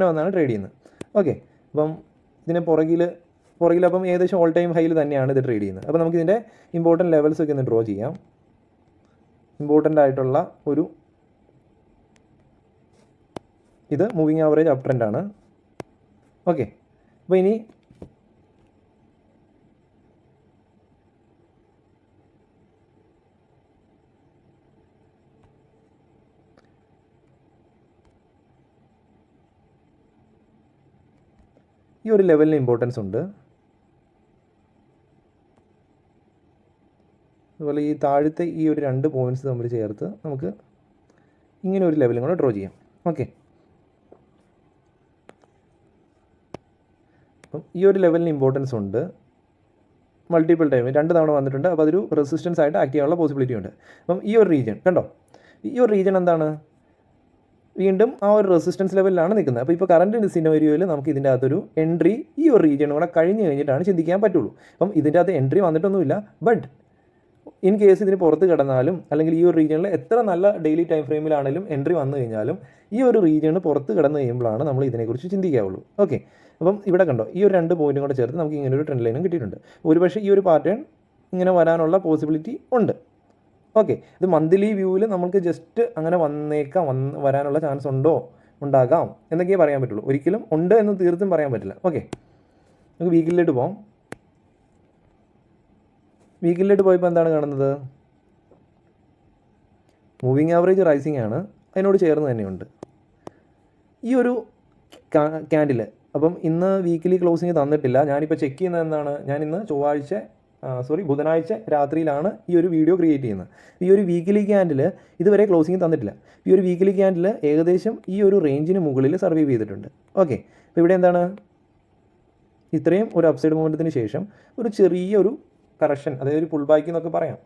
വന്നാണ് ട്രേഡ് ചെയ്യുന്നത്. ഓക്കെ, അപ്പം ഇതിന് പുറകിൽ അപ്പം ഏകദേശം ഓൾ ടൈം ഹൈയിൽ തന്നെയാണ് ഇത് ട്രേഡ് ചെയ്യുന്നത്. അപ്പോൾ നമുക്കിതിൻ്റെ ഇമ്പോർട്ടൻറ്റ് ലെവൽസ് ഒക്കെ ഒന്ന് ഡ്രോ ചെയ്യാം. ഇമ്പോർട്ടൻ്റ് ആയിട്ടുള്ള ഇത് മൂവിങ് ആവറേജ് അപ് ട്രെൻഡാണ്. ഓക്കെ, അപ്പോൾ ഇനി ഈ ഒരു ലെവലിന് ഇമ്പോർട്ടൻസ് ഉണ്ട്. അതുപോലെ ഈ താഴത്തെ ഈ ഒരു 2 പോയിൻറ്റ്സ് തമ്മിൽ ചേർത്ത് നമുക്ക് ഇങ്ങനെ ഒരു ലെവലും കൂടെ ഡ്രോ ചെയ്യാം. ഓക്കെ, അപ്പം ഈ ഒരു ലെവലിന് ഇമ്പോർട്ടൻസ് ഉണ്ട്. മൾട്ടിപ്പിൾ ടൈം 2 തവണ വന്നിട്ടുണ്ട്. അപ്പോൾ അതൊരു റെസിസ്റ്റൻസ് ആയിട്ട് ആക്ട് ചെയ്യാനുള്ള പോസിബിലിറ്റി ഉണ്ട്. അപ്പം ഈ ഒരു റീജിയൻ കണ്ടോ, ഈ ഒരു റീജിയൻ എന്താണ്, വീണ്ടും ആ ഒരു റെസിസ്റ്റൻസ് ലെവലിലാണ് നിൽക്കുന്നത്. അപ്പോൾ ഇപ്പോൾ കറണ്ട് സിനാരിയോയിൽ നമുക്ക് ഇതിൻ്റെ അകത്തൊരു എൻട്രി ഈ ഒരു റീജിയൻ കൂടെ കഴിഞ്ഞിട്ടാണ് ചിന്തിക്കാൻ പറ്റുള്ളൂ. അപ്പം ഇതിൻ്റെ അകത്ത് എൻട്രി വന്നിട്ടൊന്നുമില്ല. ബട്ട് ഇൻ കേസ് ഇതിന് പുറത്ത് കിടന്നാലും അല്ലെങ്കിൽ ഈ ഒരു റീജിയനിൽ എത്ര നല്ല ഡെയിലി ടൈം ഫ്രെയിമിലാണെങ്കിലും എൻട്രി വന്നു കഴിഞ്ഞാലും ഈ ഒരു റീജിയന് പുറത്ത് കിടന്നു കഴിയുമ്പോഴാണ് നമ്മൾ ഇതിനെക്കുറിച്ച് ചിന്തിക്കാവുള്ളൂ. ഓക്കെ, അപ്പം ഇവിടെ കണ്ടോ, ഈ ഒരു 2 പോയിൻറ്റും കൂടെ ചേർത്ത് നമുക്ക് ഇങ്ങനെ ഒരു ട്രെൻഡ് ലൈനും കിട്ടിയിട്ടുണ്ട്. ഒരുപക്ഷേ ഈ ഒരു പാറ്റേൺ ഇങ്ങനെ വരാനുള്ള പോസിബിലിറ്റി ഉണ്ട്. ഓക്കെ, ഇത് മന്ത്ലി വ്യൂവിൽ നമുക്ക് ജസ്റ്റ് അങ്ങനെ വരാനുള്ള ചാൻസ് ഉണ്ടാകാം എന്നൊക്കെയേ പറയാൻ പറ്റുള്ളൂ. ഒരിക്കലും ഉണ്ട് എന്ന് തീർത്തും പറയാൻ പറ്റില്ല. ഓക്കെ, നമുക്ക് വീക്കിലേക്ക് പോകാം. വീക്കിലേക്ക് പോയപ്പോൾ എന്താണ് കാണുന്നത്, മൂവിങ് ആവറേജ് റൈസിംഗ് ആണ്, അതിനോട് ചേർന്ന് തന്നെയുണ്ട് ഈ ഒരു ക്യാൻഡിൽ. അപ്പം ഇന്ന് വീക്കിലി ക്ലോസിങ് തന്നിട്ടില്ല. ഞാനിപ്പോൾ ചെക്ക് ചെയ്യുന്നത് എന്താണ്, ഞാൻ ഇന്ന് ബുധനാഴ്ച രാത്രിയിലാണ് ഈ ഒരു വീഡിയോ ക്രിയേറ്റ് ചെയ്യുന്നത്. ഈ ഒരു വീക്കിലി ക്യാൻഡിൽ ഇതുവരെ ക്ലോസിങ് തന്നിട്ടില്ല. ഈ ഒരു വീക്കിലി ക്യാൻഡിൽ ഏകദേശം ഈ ഒരു റേഞ്ചിന് മുകളിൽ സർവൈവ് ചെയ്തിട്ടുണ്ട്. ഓക്കെ, അപ്പോൾ ഇവിടെ എന്താണ്, ഇത്രയും ഒരു അപ്സൈഡ് മൂവ്മെൻറ്റത്തിന് ശേഷം ഒരു ചെറിയൊരു കറക്ഷൻ, അതായത് ഒരു പുൾ ബാക്ക് എന്നൊക്കെ പറയാം.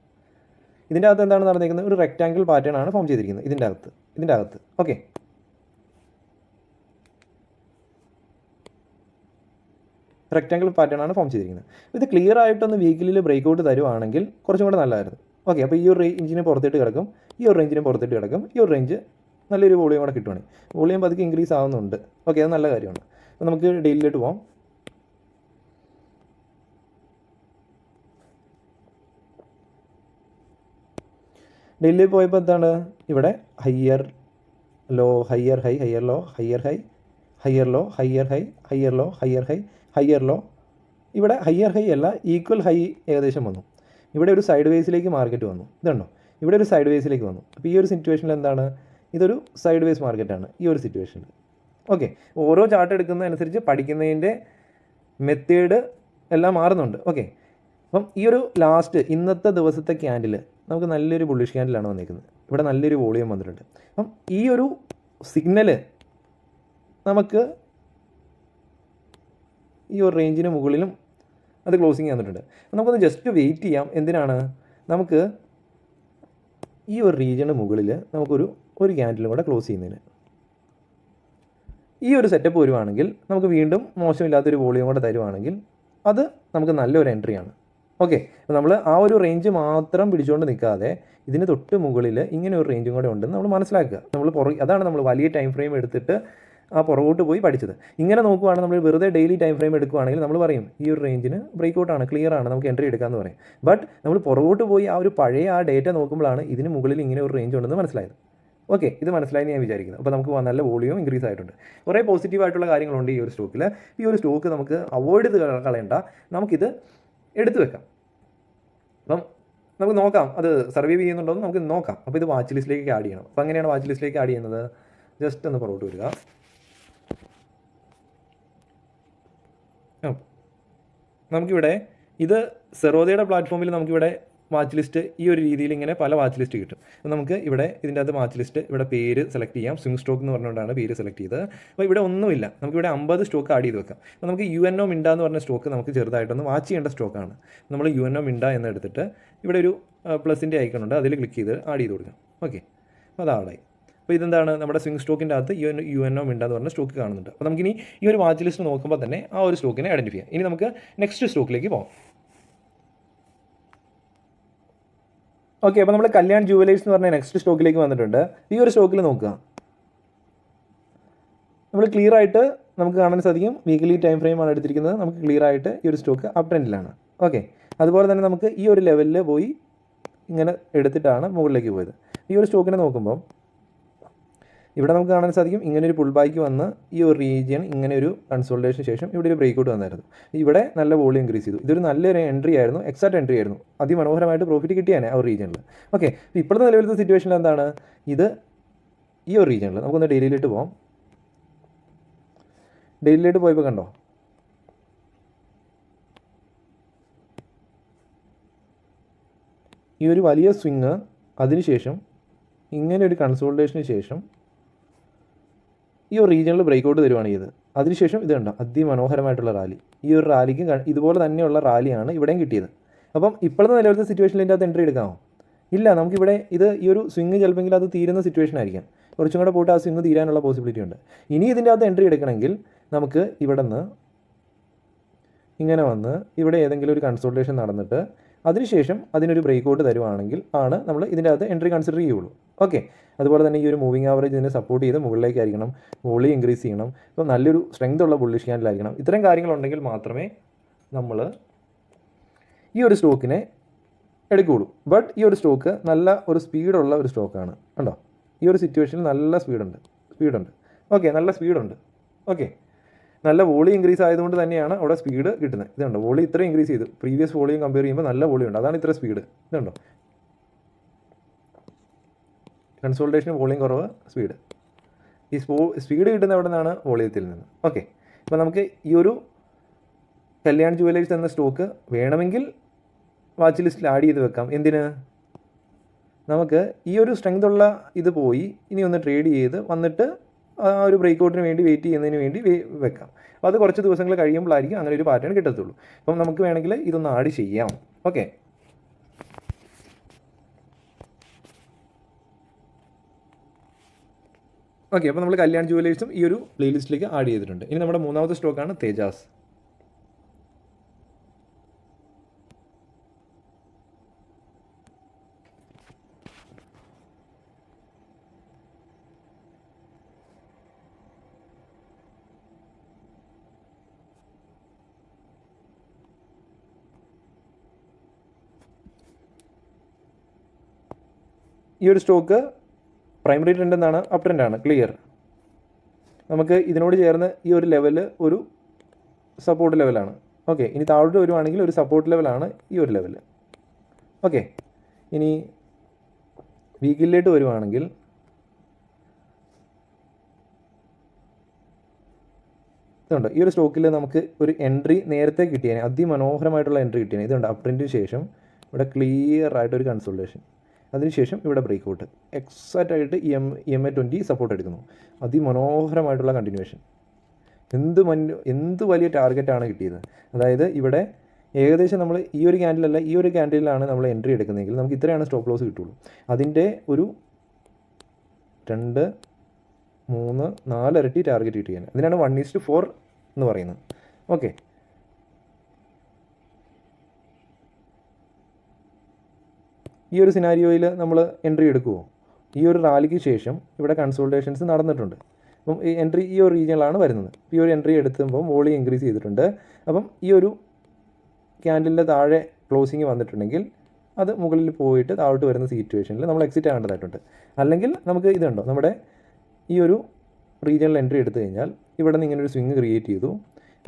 ഇതിൻ്റെ അകത്ത് എന്താണ് നടന്നിരിക്കുന്നത്, ഒരു റെക്റ്റാങ്കിൾ പാറ്റേൺ ആണ് ഫോം ചെയ്തിരിക്കുന്നത് ഇതിൻ്റെ അകത്ത്. ഓക്കെ, റെക്റ്റാങ്കിൾ പാറ്റേൺ ആണ് ഫോം ചെയ്തിരിക്കുന്നത്. ഇത് ക്ലിയർ ആയിട്ടൊന്ന് വീക്കിലിൽ ബ്രേക്ക് ഔട്ട് തരുവാണെങ്കിൽ കുറച്ചും കൂടെ നല്ലതായിരുന്നു. ഓക്കെ, അപ്പോൾ ഈ ഒരു റേഞ്ചിന് പുറത്തിട്ട് കിടക്കും, ഈ ഒരു റേഞ്ചിന് പുറത്തിട്ട് കിടക്കും, ഈ ഒരു റേഞ്ച് നല്ലൊരു വോളിയം കൂടെ കിട്ടുവാണെങ്കിൽ വോളിയം പതുക്കെ ഇൻക്രീസ് ആവുന്നുണ്ട്. ഓക്കെ, അത് നല്ല കാര്യമാണ്. അപ്പോൾ നമുക്ക് ഡെയിലിയിലോട്ട് പോകാം. ഡെയിലി പോയപ്പോൾ എന്താണ്, ഇവിടെ higher low, higher high, higher low, higher high, higher low, higher high, higher low, higher high, higher low. ഇവിടെ ഹയ്യർ ഹൈ അല്ല, ഈക്വൽ ഹൈ ഏകദേശം വന്നു. ഇവിടെ ഒരു സൈഡ് വേസിലേക്ക് മാർക്കറ്റ് വന്നു. ഇതുണ്ടോ, ഇവിടെ ഒരു സൈഡ് വേസിലേക്ക് വന്നു. അപ്പോൾ ഈ ഒരു സിറ്റുവേഷനിൽ എന്താണ്, ഇതൊരു സൈഡ് വേസ് മാർക്കറ്റാണ് ഈ ഒരു സിറ്റുവേഷനിൽ. ഓക്കെ, ഓരോ ചാർട്ട് എടുക്കുന്നതനുസരിച്ച് പഠിക്കുന്നതിൻ്റെ മെത്തേഡ് എല്ലാം മാറുന്നുണ്ട്. ഓക്കെ, അപ്പം ഈ ഒരു ഇന്നത്തെ ദിവസത്തെ ക്യാൻഡിൽ നമുക്ക് നല്ലൊരു ബുള്ളിഷ് ക്യാൻഡിലാണ് വന്നിരിക്കുന്നത്. ഇവിടെ നല്ലൊരു വോളിയം വന്നിട്ടുണ്ട്. അപ്പം ഈ ഒരു സിഗ്നൽ നമുക്ക് ഈ ഒരു റേഞ്ചിന് മുകളിലും അത് ക്ലോസിങ് തന്നിട്ടുണ്ട്. നമുക്കൊന്ന് ജസ്റ്റ് വെയിറ്റ് ചെയ്യാം. എന്തിനാണ്? നമുക്ക് ഈ ഒരു റീജിയന് മുകളിൽ ഒരു ക്യാൻഡിലും കൂടെ ക്ലോസ് ചെയ്യുന്നതിന്. ഈ ഒരു സെറ്റപ്പ് വരുവാണെങ്കിൽ നമുക്ക് വീണ്ടും മോശമില്ലാത്തൊരു വോളിയം കൂടെ തരുവാണെങ്കിൽ അത് നമുക്ക് നല്ലൊരു എൻട്രിയാണ്. ഓക്കെ, അപ്പോൾ നമ്മൾ ആ ഒരു റേഞ്ച് മാത്രം പിടിച്ചുകൊണ്ട് നിൽക്കാതെ ഇതിന് തൊട്ട് മുകളിൽ ഇങ്ങനെ ഒരു റേഞ്ചും കൂടെ ഉണ്ടെന്ന് നമ്മൾ മനസ്സിലാക്കുക. അതാണ് നമ്മൾ വലിയ ടൈം ഫ്രെയിം എടുത്തിട്ട് ആ പുറകോട്ട് പോയി പഠിച്ചത്. ഇങ്ങനെ നോക്കുവാണെങ്കിൽ നമ്മൾ വെറുതെ ഡെയിലി ടൈം ഫ്രെയിം എടുക്കുകയാണെങ്കിൽ നമ്മൾ പറയും ഈ ഒരു റേഞ്ചിന് ബ്രേക്ക് ഔട്ടാണ്, ക്ലിയർ ആണ്, നമുക്ക് എൻട്രി എടുക്കാമെന്ന് പറയും. ബട്ട് നമ്മൾ പുറകോട്ട് പോയി ആ ഒരു പഴയ ആ ഡേറ്റ നോക്കുമ്പോഴാണ് ഇതിന് മുകളിൽ ഇങ്ങനെ ഒരു റേഞ്ച് ഉണ്ടെന്ന് മനസ്സിലായത്. ഓക്കെ, ഇത് മനസ്സിലായെന്ന് ഞാൻ വിചാരിക്കുന്നു. അപ്പോൾ നമുക്ക് നല്ല വോളിയം ഇൻക്രീസ് ആയിട്ടുണ്ട്. കുറേ പോസിറ്റീവായിട്ടുള്ള കാര്യങ്ങളുണ്ട് ഈ ഒരു സ്റ്റോക്കിൽ. ഈ ഒരു സ്റ്റോക്ക് നമുക്ക് അവോയ്ഡ് ചെയ്ത് കളയണ്ട, നമുക്കിത് എടുത്തു വെക്കാം. അപ്പം നമുക്ക് നോക്കാം അത് സർവൈവ് ചെയ്യുന്നുണ്ടോ എന്ന് നമുക്ക് നോക്കാം. അപ്പോൾ ഇത് വാച്ച് ലിസ്റ്റിലേക്ക് ആഡ് ചെയ്യണം. അപ്പോൾ എങ്ങനെയാണ് വാച്ച് ലിസ്റ്റിലേക്ക് ആഡ് ചെയ്യുന്നത്? ജസ്റ്റ് ഒന്ന് പുറകോട്ട് വരിക. നമുക്കിവിടെ ഇത് സെറോദയുടെ പ്ലാറ്റ്ഫോമിൽ നമുക്കിവിടെ വാച്ച് ലിസ്റ്റ് ഈ ഒരു രീതിയിൽ ഇങ്ങനെ പല വാച്ച് ലിസ്റ്റ് കിട്ടും. അപ്പോൾ നമുക്ക് ഇവിടെ ഇതിൻ്റെ അകത്ത് വാച്ച് ലിസ്റ്റ് ഇവിടെ പേര് സെലക്ട് ചെയ്യാം. സ്വിംഗ് സ്റ്റോക്ക് എന്ന് പറഞ്ഞുകൊണ്ടാണ് പേര് സെലക്ട് ചെയ്തത്. അപ്പോൾ ഇവിടെ ഒന്നുമില്ല, നമുക്കിവിടെ 50 സ്റ്റോക്ക് ആഡ് ചെയ്ത് വെക്കാം. അപ്പോൾ നമുക്ക് UNO മിൻഡ എന്ന് പറഞ്ഞ സ്റ്റോക്ക് നമുക്ക് ചെറുതായിട്ടൊന്ന് വാച്ച് ചെയ്യേണ്ട സ്റ്റോക്കാണ്. നമ്മൾ UNO മിൻഡ എന്ന് എടുത്തിട്ട് ഇവിടെ ഒരു പ്ലസിൻ്റെ ഐക്കൺ ഉണ്ട്, അതിൽ ക്ലിക്ക് ചെയ്ത് ആഡ് ചെയ്ത് കൊടുക്കാം. ഓക്കെ, അപ്പോൾ അത് ആഡായി. അപ്പോൾ ഇതെന്താണ്, നമ്മുടെ സ്വിംഗ് സ്റ്റോക്കിൻ്റെ അകത്ത് UNO മിൻഡ എന്ന് പറഞ്ഞ സ്റ്റോക്ക് കാണുന്നുണ്ട്. അപ്പോൾ നമുക്കിനി ഈ ഒരു വാച്ച് ലിസ്റ്റ് നോക്കുമ്പോൾ തന്നെ ആ ഒരു സ്റ്റോക്കിനെ ഐഡൻറ്റിഫൈ ചെയ്യാം. ഇനി നമുക്ക് നെക്സ്റ്റ് സ്റ്റോക്കിലേക്ക് പോകാം. ഓക്കെ, അപ്പോൾ നമ്മൾ കല്യാൺ ജുവലേഴ്സ് എന്ന് പറഞ്ഞ നെക്സ്റ്റ് സ്റ്റോക്കിലേക്ക് വന്നിട്ടുണ്ട്. ഈ ഒരു സ്റ്റോക്കിൽ നോക്കുക, നമ്മൾ ക്ലിയർ ആയിട്ട് നമുക്ക് കാണാൻ സാധിക്കും വീക്ക്ലി ടൈം ഫ്രെയിമാണ് എടുത്തിരിക്കുന്നത്. നമുക്ക് ക്ലിയർ ആയിട്ട് ഈ ഒരു സ്റ്റോക്ക് അപ് ട്രെൻഡിലാണ്. ഓക്കെ, അതുപോലെ തന്നെ നമുക്ക് ഈ ഒരു ലെവലിൽ പോയി ഇങ്ങനെ എടുത്തിട്ടാണ് മുകളിലേക്ക് പോയത്. ഈ ഒരു സ്റ്റോക്കിനെ നോക്കുമ്പോൾ ഇവിടെ നമുക്ക് കാണാൻ സാധിക്കും ഇങ്ങനെ ഒരു പുൾ ബാക്ക് വന്ന് ഈ ഒരു റീജിയൻ ഇങ്ങനെ ഒരു കൺസോൾട്ടേഷന് ശേഷം ഇവിടെ ഒരു ബ്രേക്ക് ഔട്ട് വന്നായിരുന്നു. ഇവിടെ നല്ല വോളിയം ഇൻക്രീസ് ചെയ്തു. ഇതൊരു നല്ലൊരു എൻട്രി ആയിരുന്നു, എക്സാക്ട് എൻട്രി ആയിരുന്നു. അതിമനോഹരമായിട്ട് പ്രോഫിറ്റ് കിട്ടിയാണ് ആ ഒരു റീജിയനിൽ. ഓക്കെ, ഇപ്പോഴത്തെ നിലവിലത്തെ സിറ്റുവേഷനിൽ എന്താണ്, ഇത് ഈ ഒരു റീജിയനിൽ നമുക്കൊന്ന് ഡെയിലിയിലിട്ട് പോകാം. ഡെയിലിയിലിട്ട് പോയപ്പോൾ കണ്ടോ, ഈ ഒരു വലിയ സ്വിങ്, അതിനുശേഷം ഇങ്ങനെ ഒരു കൺസോൾട്ടേഷന് ശേഷം ഈ ഒരു റീജിയനിൽ ബ്രേക്ക് ഔട്ട് തരുവാണ് ചെയ്തത്. അതിനുശേഷം ഇത് കണ്ടോ, അതിമനോഹരമായിട്ടുള്ള റാലി. ഈ ഒരു റാലിക്ക് ഇതുപോലെ തന്നെയുള്ള റാലിയാണ് ഇവിടെയും കിട്ടിയത്. അപ്പം ഇപ്പോഴത്തെ നിലവിലത്തെ സിറ്റുവേഷനിൽ ഇതിൻ്റെ അകത്ത് എൻട്രി എടുക്കാമോ? ഇല്ല, നമുക്കിവിടെ ഈ ഒരു സ്വിങ് ചിലപ്പോൾ അത് തീരുന്ന സിറ്റുവേഷൻ ആയിരിക്കാം. കുറച്ചും കൂടെ പോയിട്ട് ആ സ്വിങ് തീരാനുള്ള പോസിബിലിറ്റി ഉണ്ട്. ഇനി ഇതിൻ്റെ അകത്ത് എൻട്രി എടുക്കണമെങ്കിൽ നമുക്ക് ഇവിടെ നിന്ന് ഇങ്ങനെ വന്ന് ഇവിടെ ഏതെങ്കിലും ഒരു കൺസൾട്ടേഷൻ നടന്നിട്ട് അതിനുശേഷം അതിനൊരു ബ്രേക്ക് ഔട്ട് തരുവാണെങ്കിൽ ആണ് നമ്മൾ ഇതിൻ്റെ അകത്ത് എൻട്രി കൺസിഡർ ചെയ്യുള്ളൂ. ഓക്കെ, അതുപോലെ തന്നെ ഈ ഒരു മൂവിങ് ആവറേജ് ഇതിനെ സപ്പോർട്ട് ചെയ്ത് മുകളിലേക്കായിരിക്കണം, വോളിയം ഇൻക്രീസ് ചെയ്യണം, ഇപ്പോൾ നല്ലൊരു സ്ട്രെങ്ത് ഉള്ള ബുള്ളിഷ് ക്യാൻഡിലായിരിക്കണം. ഇത്തരം കാര്യങ്ങളുണ്ടെങ്കിൽ മാത്രമേ നമ്മൾ ഈ ഒരു സ്റ്റോക്കിനെ എടുക്കുകയുള്ളൂ. ബട്ട് ഈ ഒരു സ്റ്റോക്ക് നല്ല ഒരു സ്പീഡുള്ള ഒരു സ്റ്റോക്കാണ്. കണ്ടോ, ഈ ഒരു സിറ്റുവേഷനിൽ നല്ല സ്പീഡുണ്ട്. ഓക്കെ, നല്ല സ്പീഡുണ്ട്. ഓക്കെ, നല്ല വോളിയം ഇൻക്രീസ് ആയതുകൊണ്ട് തന്നെയാണ് അവിടെ സ്പീഡ് കിട്ടുന്നത്. ഇതുണ്ടോ, വോളിയം ഇത്ര ഇൻക്രീസ് ചെയ്തു, പ്രീവിയസ് വോളിയം കമ്പയർ ചെയ്യുമ്പോൾ നല്ല വോളിയം ഉണ്ട്, അതാണ് ഇത്ര സ്പീഡ്. ഇതുണ്ടോ, കൺസോൾട്ടേഷൻ വോളിയം കുറവ്, സ്പീഡ്. ഈ സ്പീഡ് കിട്ടുന്ന എവിടെ നിന്നാണ്? വോളിയത്തിൽ നിന്ന്. ഓക്കെ, അപ്പോൾ നമുക്ക് ഈ ഒരു കല്യാൺ ജുവലേഴ്സ് എന്ന സ്റ്റോക്ക് വേണമെങ്കിൽ വാച്ച് ലിസ്റ്റിൽ ആഡ് ചെയ്ത് വെക്കാം. എന്തിന്? നമുക്ക് ഈ ഒരു സ്ട്രെങ്ത് ഉള്ള ഇത് പോയി ഇനി ഒന്ന് ട്രേഡ് ചെയ്ത് വന്നിട്ട് ആ ഒരു ബ്രേക്ക് ഔട്ടിന് വേണ്ടി വെയിറ്റ് ചെയ്യുന്നതിന് വേണ്ടി വെക്കാം. അപ്പോൾ അത് കുറച്ച് ദിവസങ്ങൾ കഴിയുമ്പോഴായിരിക്കും അങ്ങനെ ഒരു പാറ്റേൺ കിട്ടത്തുള്ളൂ. അപ്പം നമുക്ക് വേണമെങ്കിൽ ഇതൊന്ന് ആഡ് ചെയ്യാം. ഓക്കെ, അപ്പോൾ നമ്മൾ കല്യാൺ ജുവലേഴ്സും ഈ ഒരു പ്ലേലിസ്റ്റിലേക്ക് ആഡ് ചെയ്തിട്ടുണ്ട്. ഇനി നമ്മുടെ മൂന്നാമത്തെ സ്റ്റോക്കാണ് തേജാസ്. ഈ ഒരു സ്റ്റോക്ക് പ്രൈമറി ട്രെൻഡ് എന്നാണ്, അപ് ട്രെൻഡാണ്, ക്ലിയർ. നമുക്ക് ഇതിനോട് ചേർന്ന് ഈ ഒരു ലെവല് ഒരു സപ്പോർട്ട് ലെവലാണ്. ഓക്കെ, ഇനി താഴോട്ട് വരുവാണെങ്കിൽ ഒരു സപ്പോർട്ട് ലെവലാണ് ഈ ഒരു ലെവൽ. ഓക്കെ, ഇനി വീക്കിലേക്ക് വരുവാണെങ്കിൽ ഇതുണ്ട്, ഈ ഒരു സ്റ്റോക്കിൽ നമുക്ക് ഒരു എൻട്രി നേരത്തെ കിട്ടിയേനെ, അതിമനോഹരമായിട്ടുള്ള എൻട്രി കിട്ടിയേനെ. ഇതുണ്ട്, അപ് ട്രെൻഡിന് ശേഷം ഇവിടെ ക്ലിയർ ആയിട്ടൊരു കൺസൾട്ടേഷൻ, അതിനുശേഷം ഇവിടെ ബ്രേക്ക് ഔട്ട്, എക്സാക്റ്റ് ആയിട്ട് EMA 20 സപ്പോർട്ട് എടുക്കുന്നു, അതിമനോഹരമായിട്ടുള്ള കണ്ടിന്യൂവേഷൻ. എന്ത് വലിയ ടാർഗറ്റാണ് കിട്ടിയത്. അതായത് ഇവിടെ ഏകദേശം നമ്മൾ ഈ ഒരു ക്യാൻഡിലല്ല ഈ ഒരു ക്യാൻഡിലാണ് നമ്മൾ എൻട്രി എടുക്കുന്നതെങ്കിൽ നമുക്ക് ഇത്രയാണ് സ്റ്റോപ്പ് ലോസ് കിട്ടുള്ളൂ. അതിൻ്റെ ഒരു 2, 3, 4 ഇരട്ടി ടാർഗറ്റ് കിട്ടിയാണ്. അതിനാണ് 1:4 എന്ന് പറയുന്നത്. ഓക്കെ, ഈ ഒരു സിനാരിയോയിൽ നമ്മൾ എൻട്രി എടുക്കുമോ? ഈ ഒരു റാലിക്ക് ശേഷം ഇവിടെ കൺസോൾട്ടേഷൻസ് നടന്നിട്ടുണ്ട്. അപ്പം ഈ എൻട്രി ഈ ഒരു റീജിയനിലാണ് വരുന്നത്. ഈ ഒരു എൻട്രി എടുത്തുമ്പം വോളിയം ഇൻക്രീസ് ചെയ്തിട്ടുണ്ട്. അപ്പം ഈ ഒരു ക്യാൻഡിലിൻ്റെ താഴെ ക്ലോസിങ് വന്നിട്ടുണ്ടെങ്കിൽ അത് മുകളിൽ പോയിട്ട് താഴോട്ട് വരുന്ന സിറ്റുവേഷനിൽ നമ്മൾ എക്സിറ്റ് ആകേണ്ടതായിട്ടുണ്ട്. അല്ലെങ്കിൽ നമുക്ക് ഇതുണ്ടോ, നമ്മുടെ ഈ ഒരു റീജിയനിൽ എൻട്രി എടുത്തു കഴിഞ്ഞാൽ ഇവിടെ നിന്ന് ഇങ്ങനെ ഒരു സ്വിങ് ക്രിയേറ്റ് ചെയ്തു.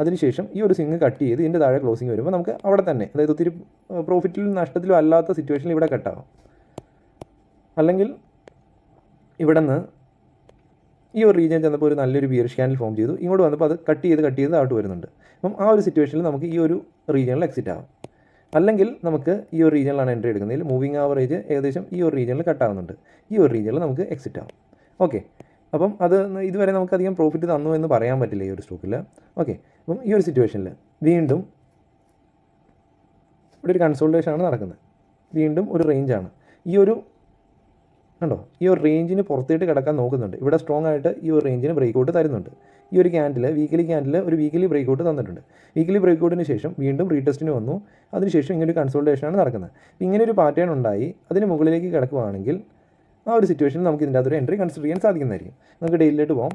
അതിനുശേഷം ഈ ഒരു സ്വിങ് കട്ട് ചെയ്ത് ഇതിൻ്റെ താഴെ ക്ലോസിങ് വരുമ്പോൾ നമുക്ക് അവിടെ തന്നെ, അതായത് ഒത്തിരി പ്രോഫിറ്റിലും നഷ്ടത്തിലും അല്ലാത്ത സിറ്റുവേഷനിൽ ഇവിടെ കട്ടാകും. അല്ലെങ്കിൽ ഇവിടെ നിന്ന് ഈ ഒരു റീജിയൻ ചെന്നപ്പോൾ ഒരു നല്ലൊരു ബിയറിഷ് ക്യാൻഡിൽ ഫോം ചെയ്തു, ഇങ്ങോട്ട് വന്നപ്പോൾ അത് കട്ട് ചെയ്ത് താഴോട്ട് വരുന്നുണ്ട്. അപ്പം ആ ഒരു സിറ്റുവേഷനിൽ നമുക്ക് ഈ ഒരു റീജിയനിൽ എക്സിറ്റ് ആകും. അല്ലെങ്കിൽ നമുക്ക് ഈ ഒരു റീജിയനിലാണ് എൻട്രി എടുക്കുന്നതിൽ മൂവിങ് ആവറേജ് ഏകദേശം ഈ ഒരു റീജിയനിൽ കട്ടാകുന്നുണ്ട്. ഈ ഒരു റീജിയനിൽ നമുക്ക് എക്സിറ്റ് ആകും. ഓക്കെ, അപ്പം അത് ഇതുവരെ നമുക്കധികം പ്രോഫിറ്റ് തന്നു എന്ന് പറയാൻ പറ്റില്ല ഈ ഒരു സ്റ്റോക്കിൽ. ഓക്കെ, അപ്പം ഈ ഒരു സിറ്റുവേഷനിൽ വീണ്ടും ഇവിടെ ഒരു കൺസോൾട്ടേഷനാണ് നടക്കുന്നത്. വീണ്ടും ഒരു റേഞ്ചാണ്. ഈ ഒരു കണ്ടോ, ഈ ഒരു റേഞ്ചിന് പുറത്തേട്ട് കിടക്കാൻ നോക്കുന്നുണ്ട്. ഇവിടെ സ്ട്രോങ് ആയിട്ട് ഈ ഒരു റേഞ്ചിന് ബ്രേക്ക് ഔട്ട് തരുന്നുണ്ട്. ഈ ഒരു വീക്കിലി ക്യാൻഡിൽ ഒരു വീക്കിലി ബ്രേക്ക് ഔട്ട് തന്നിട്ടുണ്ട്. വീക്കിലി ബ്രേക്ക് ഔട്ടിന് ശേഷം വീണ്ടും റീടെസ്റ്റിന് വന്നു. അതിനുശേഷം ഇങ്ങനെ ഒരു കൺസോൾട്ടേഷനാണ് നടക്കുന്നത്. ഇങ്ങനെ ഒരു പാറ്റേൺ ഉണ്ടായി അതിന് മുകളിലേക്ക് കിടക്കുകയാണെങ്കിൽ ആ ഒരു സിറ്റുവേഷനിൽ നമുക്ക് ഇതിൻ്റെ അകത്തൊരു എൻട്രി കൺസിഡർ ചെയ്യാൻ സാധിക്കുന്നതായിരിക്കും. നമുക്ക് ഡെയിലിയിലോട്ട് പോകാം.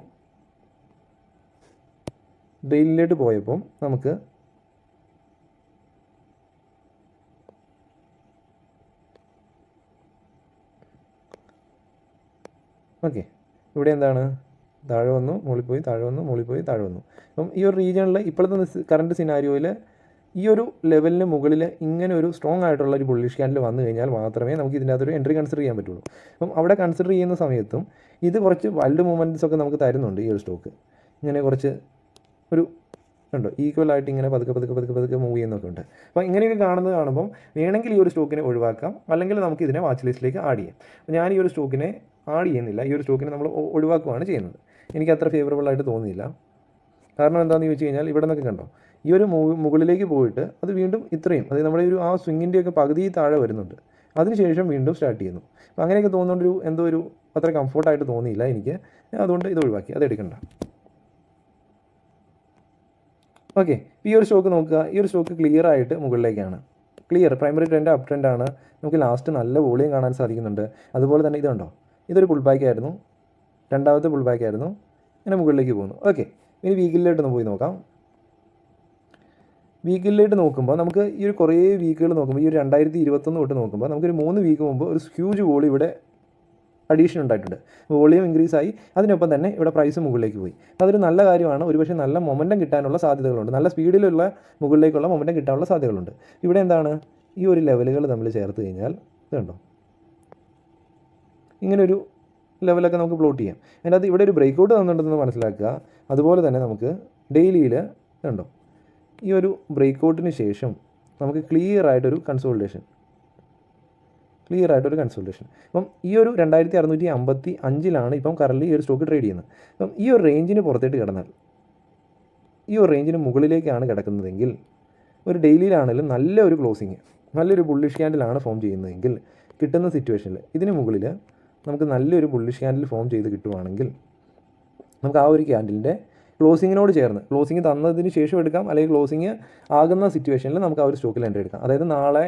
ഡെയിലിയിലോട്ട് പോയപ്പം നമുക്ക് ഓക്കെ, ഇവിടെ എന്താണ്, താഴെ വന്നു മുകളിൽ പോയി, താഴെ വന്നു മുകളിൽ പോയി, താഴെ വന്നു. അപ്പം ഈ ഒരു റീജിയണിൽ ഇപ്പോഴത്തെ കറണ്ട് സിനാരിയോയിൽ ഈ ഒരു ലെവലിന് മുകളിൽ ഇങ്ങനെ ഒരു സ്ട്രോങ് ആയിട്ടുള്ള ഒരു ബുള്ളിഷ് ക്യാൻഡിൽ വന്നു കഴിഞ്ഞാൽ മാത്രമേ നമുക്ക് ഇതിൻ്റെ അകത്തൊരു എൻട്രി കൺസിഡർ ചെയ്യാൻ പറ്റുള്ളൂ. അപ്പം അവിടെ കൺസിഡർ ചെയ്യുന്ന സമയത്തും ഇത് കുറച്ച് വൈൽഡ് മൂവ്മെൻറ്റ്സ് ഒക്കെ നമുക്ക് തരുന്നുണ്ട്. ഈ ഒരു സ്റ്റോക്ക് ഇങ്ങനെ കുറച്ച് ഒരു ഉണ്ടോ ഈക്വലായിട്ട് ഇങ്ങനെ പതുക്കെ മൂവ് ചെയ്യുന്നൊക്കെ ഉണ്ട്. അപ്പോൾ ഇങ്ങനെയൊക്കെ കാണുമ്പോൾ വേണമെങ്കിൽ ഈ ഒരു സ്റ്റോക്കിനെ ഒഴിവാക്കാം, അല്ലെങ്കിൽ നമുക്ക് ഇതിനെ വാച്ച് ലിസ്റ്റിലേക്ക് ആഡ് ചെയ്യാം. ഞാൻ ഈ ഒരു സ്റ്റോക്കിനെ ആഡ് ചെയ്യുന്നില്ല, ഈ ഒരു സ്റ്റോക്കിനെ നമ്മൾ ഒഴിവാക്കുകയാണ് ചെയ്യുന്നത്. എനിക്ക് അത്ര ഫേവറബിൾ ആയിട്ട് തോന്നിയില്ല. കാരണം എന്താണെന്ന് ചോദിച്ചു കഴിഞ്ഞാൽ ഇവിടെ നിന്നൊക്കെ കണ്ടോ, ഈ ഒരു മുകളിലേക്ക് പോയിട്ട് അത് വീണ്ടും ഇത്രയും, അതായത് നമ്മുടെ ഒരു ആ സ്വിങ്ങിൻ്റെയൊക്കെ പകുതി താഴെ വരുന്നുണ്ട്. അതിനുശേഷം വീണ്ടും സ്റ്റാർട്ട് ചെയ്യുന്നു. അപ്പോൾ അങ്ങനെയൊക്കെ തോന്നുന്നൊരു എന്തോ ഒരു അത്ര കംഫർട്ടായിട്ട് തോന്നിയില്ല എനിക്ക്. അതുകൊണ്ട് ഇത് ഒഴിവാക്കി, അത് എടുക്കണ്ട. ഓക്കെ, ഈ ഒരു സ്റ്റോക്ക് നോക്കുക. ഈ ഒരു സ്റ്റോക്ക് ക്ലിയർ ആയിട്ട് മുകളിലേക്കാണ്. ക്ലിയർ പ്രൈമറി ട്രെൻഡ് അപ് ട്രെൻഡാണ്. നമുക്ക് ലാസ്റ്റ് നല്ല വോളിയം കാണാൻ സാധിക്കുന്നുണ്ട്. അതുപോലെ തന്നെ ഇതുണ്ടോ, ഇതൊരു പുൾ ബാക്ക് ആയിരുന്നു, രണ്ടാമത്തെ പുൾ ബാക്ക് ആയിരുന്നു, ഇങ്ങനെ മുകളിലേക്ക് പോകുന്നു. ഓക്കെ, ഇനി വീക്കിലായിട്ടൊന്ന് പോയി നോക്കാം. വീക്കിലായിട്ട് നോക്കുമ്പോൾ നമുക്ക് ഈ ഒരു കുറേ വീക്കുകൾ നോക്കുമ്പോൾ ഈ ഒരു 2021 തൊട്ട് നോക്കുമ്പോൾ നമുക്കൊരു 3 വീക്ക് മുമ്പ് ഒരു ഹ്യൂജ് വോളിയം ഇവിടെ അഡീഷൻ ഉണ്ടായിട്ടുണ്ട്. വോളിയം ഇൻക്രീസ് ആയി, അതിനൊപ്പം തന്നെ ഇവിടെ പ്രൈസ് മുകളിലേക്ക് പോയി. അതൊരു നല്ല കാര്യമാണ്. ഒരുപക്ഷെ നല്ല മൊമെൻറ്റം കിട്ടാനുള്ള സാധ്യതകളുണ്ട്, നല്ല സ്പീഡിലുള്ള മുകളിലേക്കുള്ള മൊമെൻറ്റം കിട്ടാനുള്ള സാധ്യതകളുണ്ട്. ഇവിടെ എന്താണ്, ഈ ഒരു ലെവലുകൾ നമ്മൾ ചേർത്ത് കഴിഞ്ഞാൽ ഇതുണ്ടോ, ഇങ്ങനൊരു ലെവലൊക്കെ നമുക്ക് പ്ലോട്ട് ചെയ്യാം. അതിനകത്ത് ഇവിടെ ഒരു ബ്രേക്ക് ഔട്ട് തന്നിട്ടുണ്ടെന്ന് മനസ്സിലാക്കുക. അതുപോലെ തന്നെ നമുക്ക് ഡെയിലിയിൽ കണ്ടോ, ഈ ഒരു ബ്രേക്ക് ഔട്ടിന് ശേഷം നമുക്ക് ക്ലിയർ ആയിട്ടൊരു കൺസോൾട്ടേഷൻ. അപ്പം ഈ ഒരു 2655 ഇപ്പം കറൻറ്റ്ലി ഈ ഒരു സ്റ്റോക്ക് ട്രേഡ് ചെയ്യുന്നത്. അപ്പം ഈ ഒരു റേഞ്ചിന് പുറത്തേട്ട് കിടന്നാൽ, ഈ ഒരു റേഞ്ചിന് മുകളിലേക്കാണ് കിടക്കുന്നതെങ്കിൽ, ഒരു ഡെയിലിയിലാണെങ്കിലും നല്ലൊരു ക്ലോസിങ്, നല്ലൊരു ബുള്ളിഷ് ക്യാൻഡിലാണ് ഫോം ചെയ്യുന്നതെങ്കിൽ കിട്ടുന്ന സിറ്റുവേഷനിൽ ഇതിന് മുകളിൽ നമുക്ക് നല്ലൊരു ബുള്ളിഷ് ക്യാൻഡിൽ ഫോം ചെയ്ത് കിട്ടുവാണെങ്കിൽ നമുക്ക് ആ ഒരു ക്യാൻഡിലിൻ്റെ ക്ലോസിങ്ങിനോട് ചേർന്ന്, ക്ലോസിങ് തന്നതിന് ശേഷം എടുക്കാം, അല്ലെങ്കിൽ ക്ലോസിങ് ആകുന്ന സിറ്റുവേഷനിൽ നമുക്ക് ആ ഒരു സ്റ്റോക്കിൽ എൻട്രി എടുക്കാം. അതായത് നാളെ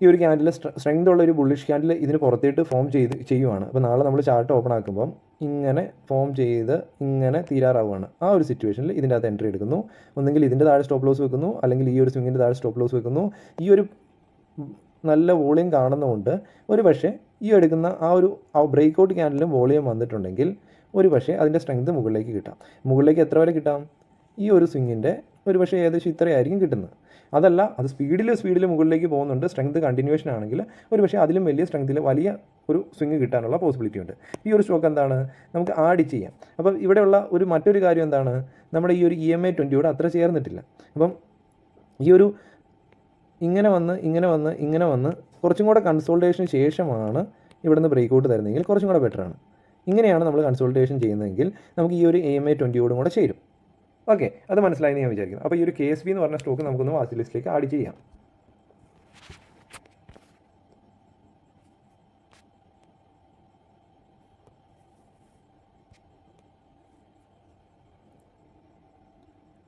ഈ ഒരു ക്യാൻഡിൽ സ്ട്രെങ്ത് ഉള്ള ഒരു ബുള്ളിഷ് ക്യാൻഡിൽ ഇതിന് പുറത്തേട്ട് ഫോം ചെയ്യുവാണ്. അപ്പോൾ നാളെ നമ്മൾ ചാർട്ട് ഓപ്പൺ ആക്കുമ്പം ഇങ്ങനെ ഫോം ചെയ്ത് ഇങ്ങനെ തീരാറാവുകയാണ്. ആ ഒരു സിറ്റുവേഷനിൽ ഇതിൻ്റെ അകത്ത് എൻട്രി എടുക്കുന്നു. ഒന്നെങ്കിൽ ഇതിൻ്റെ താഴെ സ്റ്റോപ്പ് ലോസ് വെക്കുന്നു, അല്ലെങ്കിൽ ഈ ഒരു സ്വിങ്ങിൻ്റെ താഴെ സ്റ്റോപ്പ് ലോസ് വെക്കുന്നു. ഈ ഒരു നല്ല വോളിയം കാണുന്നതുകൊണ്ട് ഒരു പക്ഷേ ഈ എടുക്കുന്ന ആ ഒരു ബ്രേക്ക് ഔട്ട് ക്യാൻഡിലും വോളിയം വന്നിട്ടുണ്ടെങ്കിൽ ഒരു പക്ഷേ അതിൻ്റെ സ്ട്രെങ്ത് മുകളിലേക്ക് കിട്ടാം. മുകളിലേക്ക് എത്ര വരെ കിട്ടാം, ഈ ഒരു സ്വിങ്ങിൻ്റെ ഒരു പക്ഷേ ഏകദേശം ഇത്രയായിരിക്കും കിട്ടുന്നത്. അതല്ല, അത് സ്പീഡിൽ മുകളിലേക്ക് പോകുന്നുണ്ട്, സ്ട്രെങ്ത് കണ്ടിന്യൂവേഷൻ ആണെങ്കിൽ ഒരു പക്ഷേ അതിലും വലിയ സ്ട്രെങ്ത്തിൽ വലിയ ഒരു സ്വിങ് കിട്ടാനുള്ള പോസിബിലിറ്റി ഉണ്ട്. ഈ ഒരു സ്റ്റോക്ക് എന്താണ്, നമുക്ക് ആഡ് ചെയ്യാം. അപ്പം ഇവിടെയുള്ള മറ്റൊരു കാര്യം എന്താണ്, നമ്മുടെ ഈ ഒരു EMA 20 അത്ര ചേർന്നിട്ടില്ല. അപ്പം ഈ ഒരു ഇങ്ങനെ വന്ന് കുറച്ചും കൂടെ കൺസോൾട്ടേഷന് ശേഷമാണ് ഇവിടെ നിന്ന് ബ്രേക്ക് ഔട്ട് തരുന്നതെങ്കിൽ കുറച്ചും കൂടെ ബെറ്ററാണ്. ഇങ്ങനെയാണ് നമ്മൾ കൺസോൾട്ടേഷൻ ചെയ്യുന്നതെങ്കിൽ നമുക്ക് ഈ ഒരു EMA 20 കൂടെ ചേരും. ഓക്കെ, അത് മനസ്സിലായി ഞാൻ വിചാരിക്കുന്നു. അപ്പോൾ ഈ ഒരു KSB എന്ന് പറഞ്ഞ സ്റ്റോക്ക് നമുക്കൊന്ന് വാച്ച് ലിസ്റ്റിലേക്ക് ആഡ് ചെയ്യാം.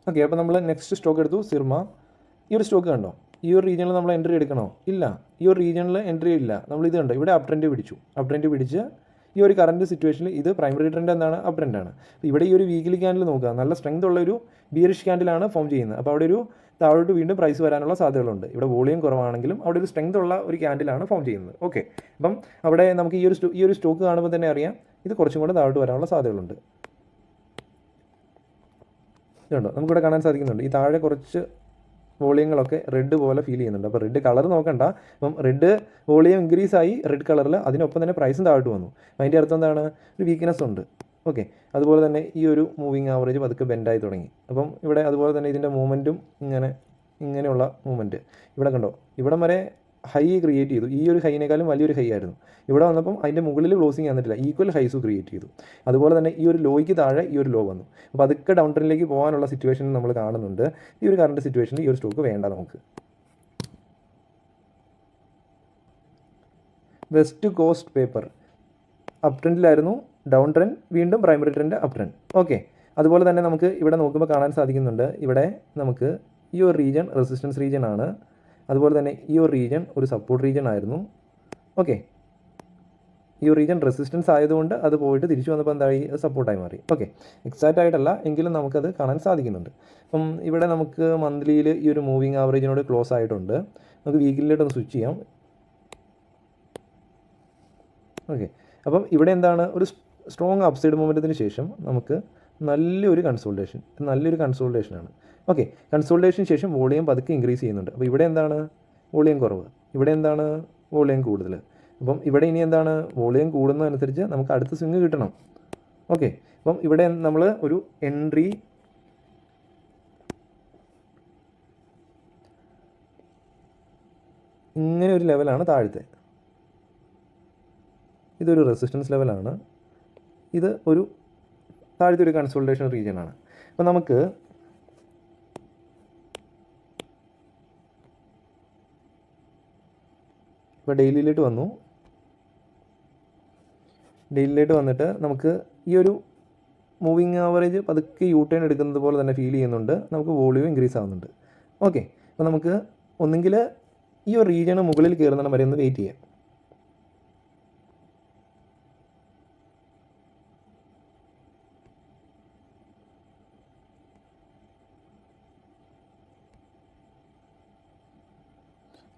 ഓക്കെ, അപ്പോൾ നമ്മൾ നെക്സ്റ്റ് സ്റ്റോക്ക് എടുത്തു, സിർമ. ഈ ഒരു സ്റ്റോക്ക് കണ്ടോ, ഈ ഒരു റീജിയണിൽ നമ്മൾ എൻട്രി എടുക്കണോ? ഇല്ല, ഈ ഒരു റീജിയണിൽ എൻട്രി ഇല്ല. നമ്മൾ ഇത് കണ്ടോ, ഇവിടെ അപ് ട്രെൻഡ് പിടിച്ച് ഈ ഒരു കറൻറ്റ് സിറ്റുവേഷനിൽ ഇത് പ്രൈമറി ട്രെൻഡ് എന്താണ്? അപ് ട്രെൻഡാണ്. ഇവിടെ ഈ ഒരു വീക്കിലി ക്യാൻഡിൽ നോക്കുക, നല്ല സ്ട്രെങ്ത് ഉള്ള ഒരു ബിയറിഷ് ക്യാൻഡിലാണ് ഫോം ചെയ്യുന്നത്. അപ്പോൾ അവിടെ ഒരു താഴോട്ട് വീണ്ടും പ്രൈസ് വരാനുള്ള സാധ്യതകളുണ്ട്. ഇവിടെ വോളിയം കുറവാണെങ്കിലും അവിടെ ഒരു സ്ട്രെങ്ത് ഉള്ള ഒരു ക്യാൻഡിലാണ് ഫോം ചെയ്യുന്നത്. ഓക്കെ, അപ്പം അവിടെ നമുക്ക് ഈ ഒരു സ്റ്റോക്ക് കാണുമ്പോൾ തന്നെ അറിയാം ഇത് കുറച്ചും കൂടെ താഴോട്ട് വരാനുള്ള സാധ്യതകളുണ്ട്. ഇതുണ്ടോ, നമുക്കിവിടെ കാണാൻ സാധിക്കുന്നുണ്ട്. ഈ താഴെ കുറച്ച് വോളിയങ്ങളൊക്കെ റെഡ് പോലെ ഫീൽ ചെയ്യുന്നുണ്ട്. അപ്പോൾ റെഡ് കളർ നോക്കണ്ട, അപ്പം റെഡ് വോളിയം ഇൻക്രീസ് ആയി റെഡ് കളറിൽ, അതിനൊപ്പം തന്നെ പ്രൈസും താഴോട്ട് വന്നു. അതിൻ്റെ അർത്ഥം എന്താണ്? ഒരു വീക്ക്നെസ് ഉണ്ട്. ഓക്കെ, അതുപോലെ തന്നെ ഈ ഒരു മൂവിങ് ആവറേജ് പതുക്കെ ബെൻഡായി തുടങ്ങി. അപ്പം ഇവിടെ അതുപോലെ തന്നെ ഇതിൻ്റെ മൂവ്മെൻറ്റും ഇങ്ങനെയുള്ള മൂവ്മെൻറ്റ് ഇവിടെ കണ്ടോ, ഇവിടം വരെ ഹൈ ക്രിയേറ്റ് ചെയ്തു. ഈ ഒരു ഹൈനേക്കാളും വലിയൊരു ഹൈ ആയിരുന്നു. ഇവിടെ വന്നപ്പം അതിൻ്റെ മുകളിൽ ക്ലോസിങ് വന്നിട്ടില്ല, ഈക്വൽ ഹൈസ് ക്രിയേറ്റ് ചെയ്തു. അതുപോലെ തന്നെ ഈ ഒരു ലോയ്ക്ക് താഴെ ഈ ഒരു ലോ വന്നു. അപ്പോൾ അതൊക്കെ ഡൗൺ ട്രെൻഡിലേക്ക് പോകാനുള്ള സിറ്റുവേഷൻ നമ്മൾ കാണുന്നുണ്ട്. ഈ ഒരു കറണ്ട് സിറ്റുവേഷനിൽ ഈ ഒരു സ്റ്റോക്ക് വേണ്ട നമുക്ക്. വെസ്റ്റ് കോസ്റ്റ് പേപ്പർ അപ് ട്രെൻഡിലായിരുന്നു, ഡൗൺ ട്രെൻഡ്, വീണ്ടും primary trend up trend. Okay, അതുപോലെ തന്നെ നമുക്ക് ഇവിടെ നോക്കുമ്പോൾ കാണാൻ സാധിക്കുന്നുണ്ട്, ഇവിടെ നമുക്ക് ഈ ഒരു റീജിയൻ റെസിസ്റ്റൻസ് റീജിയൻ ആണ്. അതുപോലെ തന്നെ ഈ ഒരു റീജിയൻ ഒരു സപ്പോർട്ട് റീജിയൻ ആയിരുന്നു. ഓക്കെ, ഈ ഒരു റീജിയൻ റെസിസ്റ്റൻസ് ആയതുകൊണ്ട് അത് പോയിട്ട് തിരിച്ചു വന്നപ്പോൾ എന്തായി? സപ്പോർട്ടായി മാറി. ഓക്കെ, എക്സാക്റ്റ് ആയിട്ടല്ല എങ്കിലും നമുക്കത് കാണാൻ സാധിക്കുന്നുണ്ട്. അപ്പം ഇവിടെ നമുക്ക് മന്ത്ലിയിൽ ഈ ഒരു മൂവിങ് ആവറേജിനോട് ക്ലോസ് ആയിട്ടുണ്ട്. നമുക്ക് വീക്കിലിലോട്ടൊന്ന് സ്വിച്ച് ചെയ്യാം. ഓക്കെ, അപ്പം ഇവിടെ എന്താണ്? ഒരു സ്ട്രോങ് അപ്സൈഡ് മൂവ്മെൻറ്റത്തിന് ശേഷം നമുക്ക് നല്ലൊരു കൺസോൾട്ടേഷനാണ്. ഓക്കെ, കൺസോൾട്ടേഷന് ശേഷം വോളിയം പതുക്കെ ഇൻക്രീസ് ചെയ്യുന്നുണ്ട്. അപ്പോൾ ഇവിടെ എന്താണ്? വോളിയം കുറവ്. ഇവിടെ എന്താണ്? വോളിയം കൂടുതൽ. അപ്പം ഇവിടെ ഇനി എന്താണ്? വോളിയം കൂടുന്നതനുസരിച്ച് നമുക്ക് അടുത്ത സ്വിങ് കിട്ടണം. ഓക്കെ, അപ്പം ഇവിടെ നമ്മൾ ഒരു എൻട്രി ഇങ്ങനെ ഒരു ലെവലാണ് താഴത്തെ. ഇതൊരു റെസിസ്റ്റൻസ് ലെവലാണ്. ഇത് ഒരു താഴത്തെ ഒരു കൺസോൾട്ടേഷൻ റീജിയനാണ്. അപ്പോൾ നമുക്ക് ഇപ്പോൾ ഡെയിലിയിലേക്ക് വന്നിട്ട് നമുക്ക് ഈ ഒരു മൂവിങ് ആവറേജ് പതുക്കെ യു ടേൺ എടുക്കുന്നത് പോലെ തന്നെ ഫീൽ ചെയ്യുന്നുണ്ട്. നമുക്ക് വോളിയം ഇൻക്രീസ് ആവുന്നുണ്ട്. ഓക്കെ, അപ്പോൾ നമുക്ക് ഒന്നുകിൽ ഈ ഒരു റീജിയന് മുകളിൽ കയറുന്ന വരെ ഒന്ന് വെയിറ്റ് ചെയ്യാം.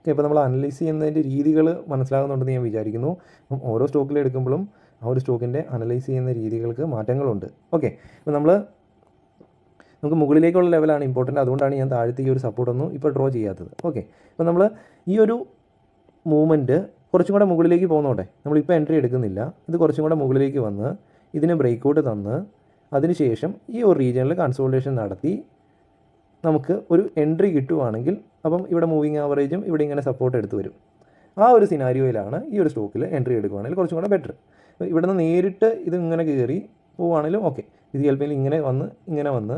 ഓക്കെ, ഇപ്പോൾ നമ്മൾ അനലൈസ് ചെയ്യുന്നതിൻ്റെ രീതികൾ മനസ്സിലാകുന്നുണ്ടെന്ന് ഞാൻ വിചാരിക്കുന്നു. അപ്പം ഓരോ സ്റ്റോക്കിൽ എടുക്കുമ്പോഴും ആ ഒരു സ്റ്റോക്കിൻ്റെ അനലൈസ് ചെയ്യുന്ന രീതികൾക്ക് മാറ്റങ്ങളുണ്ട്. ഓക്കെ, അപ്പോൾ നമുക്ക് മുകളിലേക്കുള്ള ലെവലാണ് ഇമ്പോർട്ടൻറ്റ്. അതുകൊണ്ടാണ് ഞാൻ താഴത്തെ ഈ ഒരു സപ്പോർട്ടൊന്നും ഇപ്പോൾ ഡ്രോ ചെയ്യാത്തത്. ഓക്കെ, അപ്പോൾ നമ്മൾ ഈ ഒരു മൂവ്മെൻറ്റ് കുറച്ചും കൂടെ മുകളിലേക്ക് പോകുന്നോട്ടെ. നമ്മളിപ്പോൾ എൻട്രി എടുക്കുന്നില്ല. ഇത് കുറച്ചും കൂടെ മുകളിലേക്ക് വന്ന് ഇതിന് ബ്രേക്കൗട്ട് തന്ന് അതിനുശേഷം ഈ ഒരു റീജിയനിൽ കൺസോൾട്ടേഷൻ നടത്തി നമുക്ക് ഒരു എൻട്രി കിട്ടുവാണെങ്കിൽ അപ്പം ഇവിടെ മൂവിങ് ആവറേജും ഇവിടെ ഇങ്ങനെ സപ്പോർട്ട് എടുത്ത് വരും. ആ ഒരു സിനാരിയോയിലാണ് ഈ ഒരു സ്റ്റോക്കിൽ എൻട്രി എടുക്കുകയാണെങ്കിൽ കുറച്ചും കൂടെ ബെറ്റർ. ഇവിടെ നിന്ന് നേരിട്ട് ഇത് ഇങ്ങനെ കയറി പോവുകയാണെങ്കിലും ഓക്കെ, ഇത് ചിലപ്പോൾ ഇങ്ങനെ വന്ന്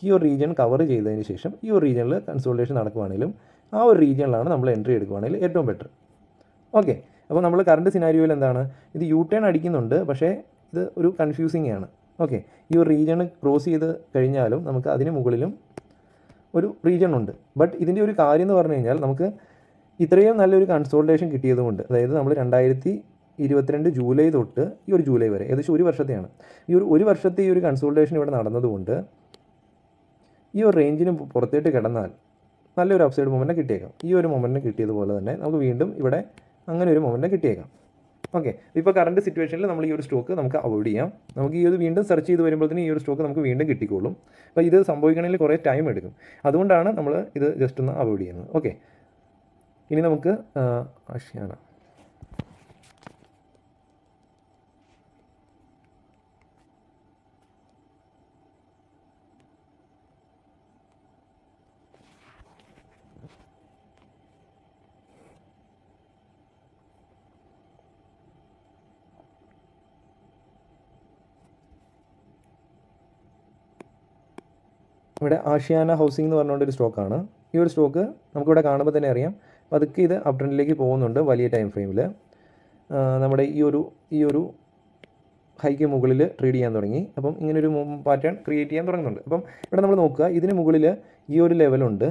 ഈ ഒരു റീജിയൻ കവർ ചെയ്തതിന് ശേഷം ഈ ഒരു റീജിയനിൽ കൺസോൾട്ടേഷൻ നടക്കുകയാണെങ്കിലും ആ ഒരു റീജിയനിലാണ് നമ്മൾ എൻട്രി എടുക്കുകയാണെങ്കിൽ ഏറ്റവും ബെറ്റർ. ഓക്കെ, അപ്പോൾ നമ്മൾ കറണ്ട് സിനാരിയോയിൽ എന്താണ്? ഇത് യു ടേൺ അടിക്കുന്നുണ്ട്, പക്ഷേ ഇത് ഒരു കൺഫ്യൂസിങ് ആണ്. ഓക്കെ, ഈ ഒരു റീജിയൻ ക്രോസ് ചെയ്ത് കഴിഞ്ഞാലും നമുക്ക് അതിന് മുകളിലും ഒരു റീജിയൻ ഉണ്ട്. ബട്ട് ഇതിൻ്റെ ഒരു കാര്യം എന്ന് പറഞ്ഞു കഴിഞ്ഞാൽ നമുക്ക് ഇത്രയും നല്ലൊരു കൺസോൾട്ടേഷൻ കിട്ടിയതുകൊണ്ട്, അതായത് നമ്മൾ 2022 ജൂലൈ തൊട്ട് ഈ ഒരു ജൂലൈ വരെ ഏകദേശം ഒരു വർഷത്തെയാണ്. ഈ ഒരു വർഷത്തെ ഈ ഒരു കൺസോൾട്ടേഷൻ ഇവിടെ നടന്നതുകൊണ്ട് ഈ ഒരു റേഞ്ചിന് പുറത്തേട്ട് കിടന്നാൽ നല്ലൊരു അപ്സൈഡ് മൊമെൻറ്റ് കിട്ടിയേക്കാം. ഈ ഒരു മൊമെൻറ്റ് കിട്ടിയതുപോലെ തന്നെ നമുക്ക് വീണ്ടും ഇവിടെ അങ്ങനെ ഒരു മൊമെൻറ്റ് കിട്ടിയേക്കാം. ഓക്കെ, ഇപ്പോൾ കറണ്ട് സിറ്റുവേഷനിൽ നമ്മൾ ഈ ഒരു സ്റ്റോക്ക് നമുക്ക് അവോയ്ഡ് ചെയ്യാം. നമുക്ക് ഈ ഒരു വീണ്ടും സെർച്ച് ചെയ്ത് വരുമ്പോഴത്തേന് ഈ ഒരു സ്റ്റോക്ക് നമുക്ക് വീണ്ടും കിട്ടിക്കോളും. അപ്പോൾ ഇത് സംഭവിക്കണമെങ്കിൽ കുറേ ടൈം എടുക്കും. അതുകൊണ്ടാണ് നമ്മൾ ഇത് ജസ്റ്റ് ഒന്ന് അവോയ്ഡ് ചെയ്യുന്നത്. ഓക്കെ, ഇനി നമുക്ക് ആഷ്യാന. ഇവിടെ ആഷിയാന ഹൗസിംഗ് എന്ന് പറഞ്ഞുകൊണ്ടൊരു സ്റ്റോക്കാണ്. ഈ ഒരു സ്റ്റോക്ക് നമുക്കിവിടെ കാണുമ്പോൾ തന്നെ അറിയാം പതുക്കെ ഇത് അപ് ട്രെൻഡിലേക്ക് പോകുന്നുണ്ട് വലിയ ടൈം ഫ്രെയിമിൽ. നമ്മുടെ ഈ ഒരു ഹൈക്ക് മുകളിൽ ട്രേഡ് ചെയ്യാൻ തുടങ്ങി. അപ്പം ഇങ്ങനൊരു പാറ്റേൺ ക്രിയേറ്റ് ചെയ്യാൻ തുടങ്ങുന്നുണ്ട്. അപ്പം ഇവിടെ നമ്മൾ നോക്കുക, ഇതിന് മുകളിൽ ഈ ഒരു ലെവലുണ്ട്,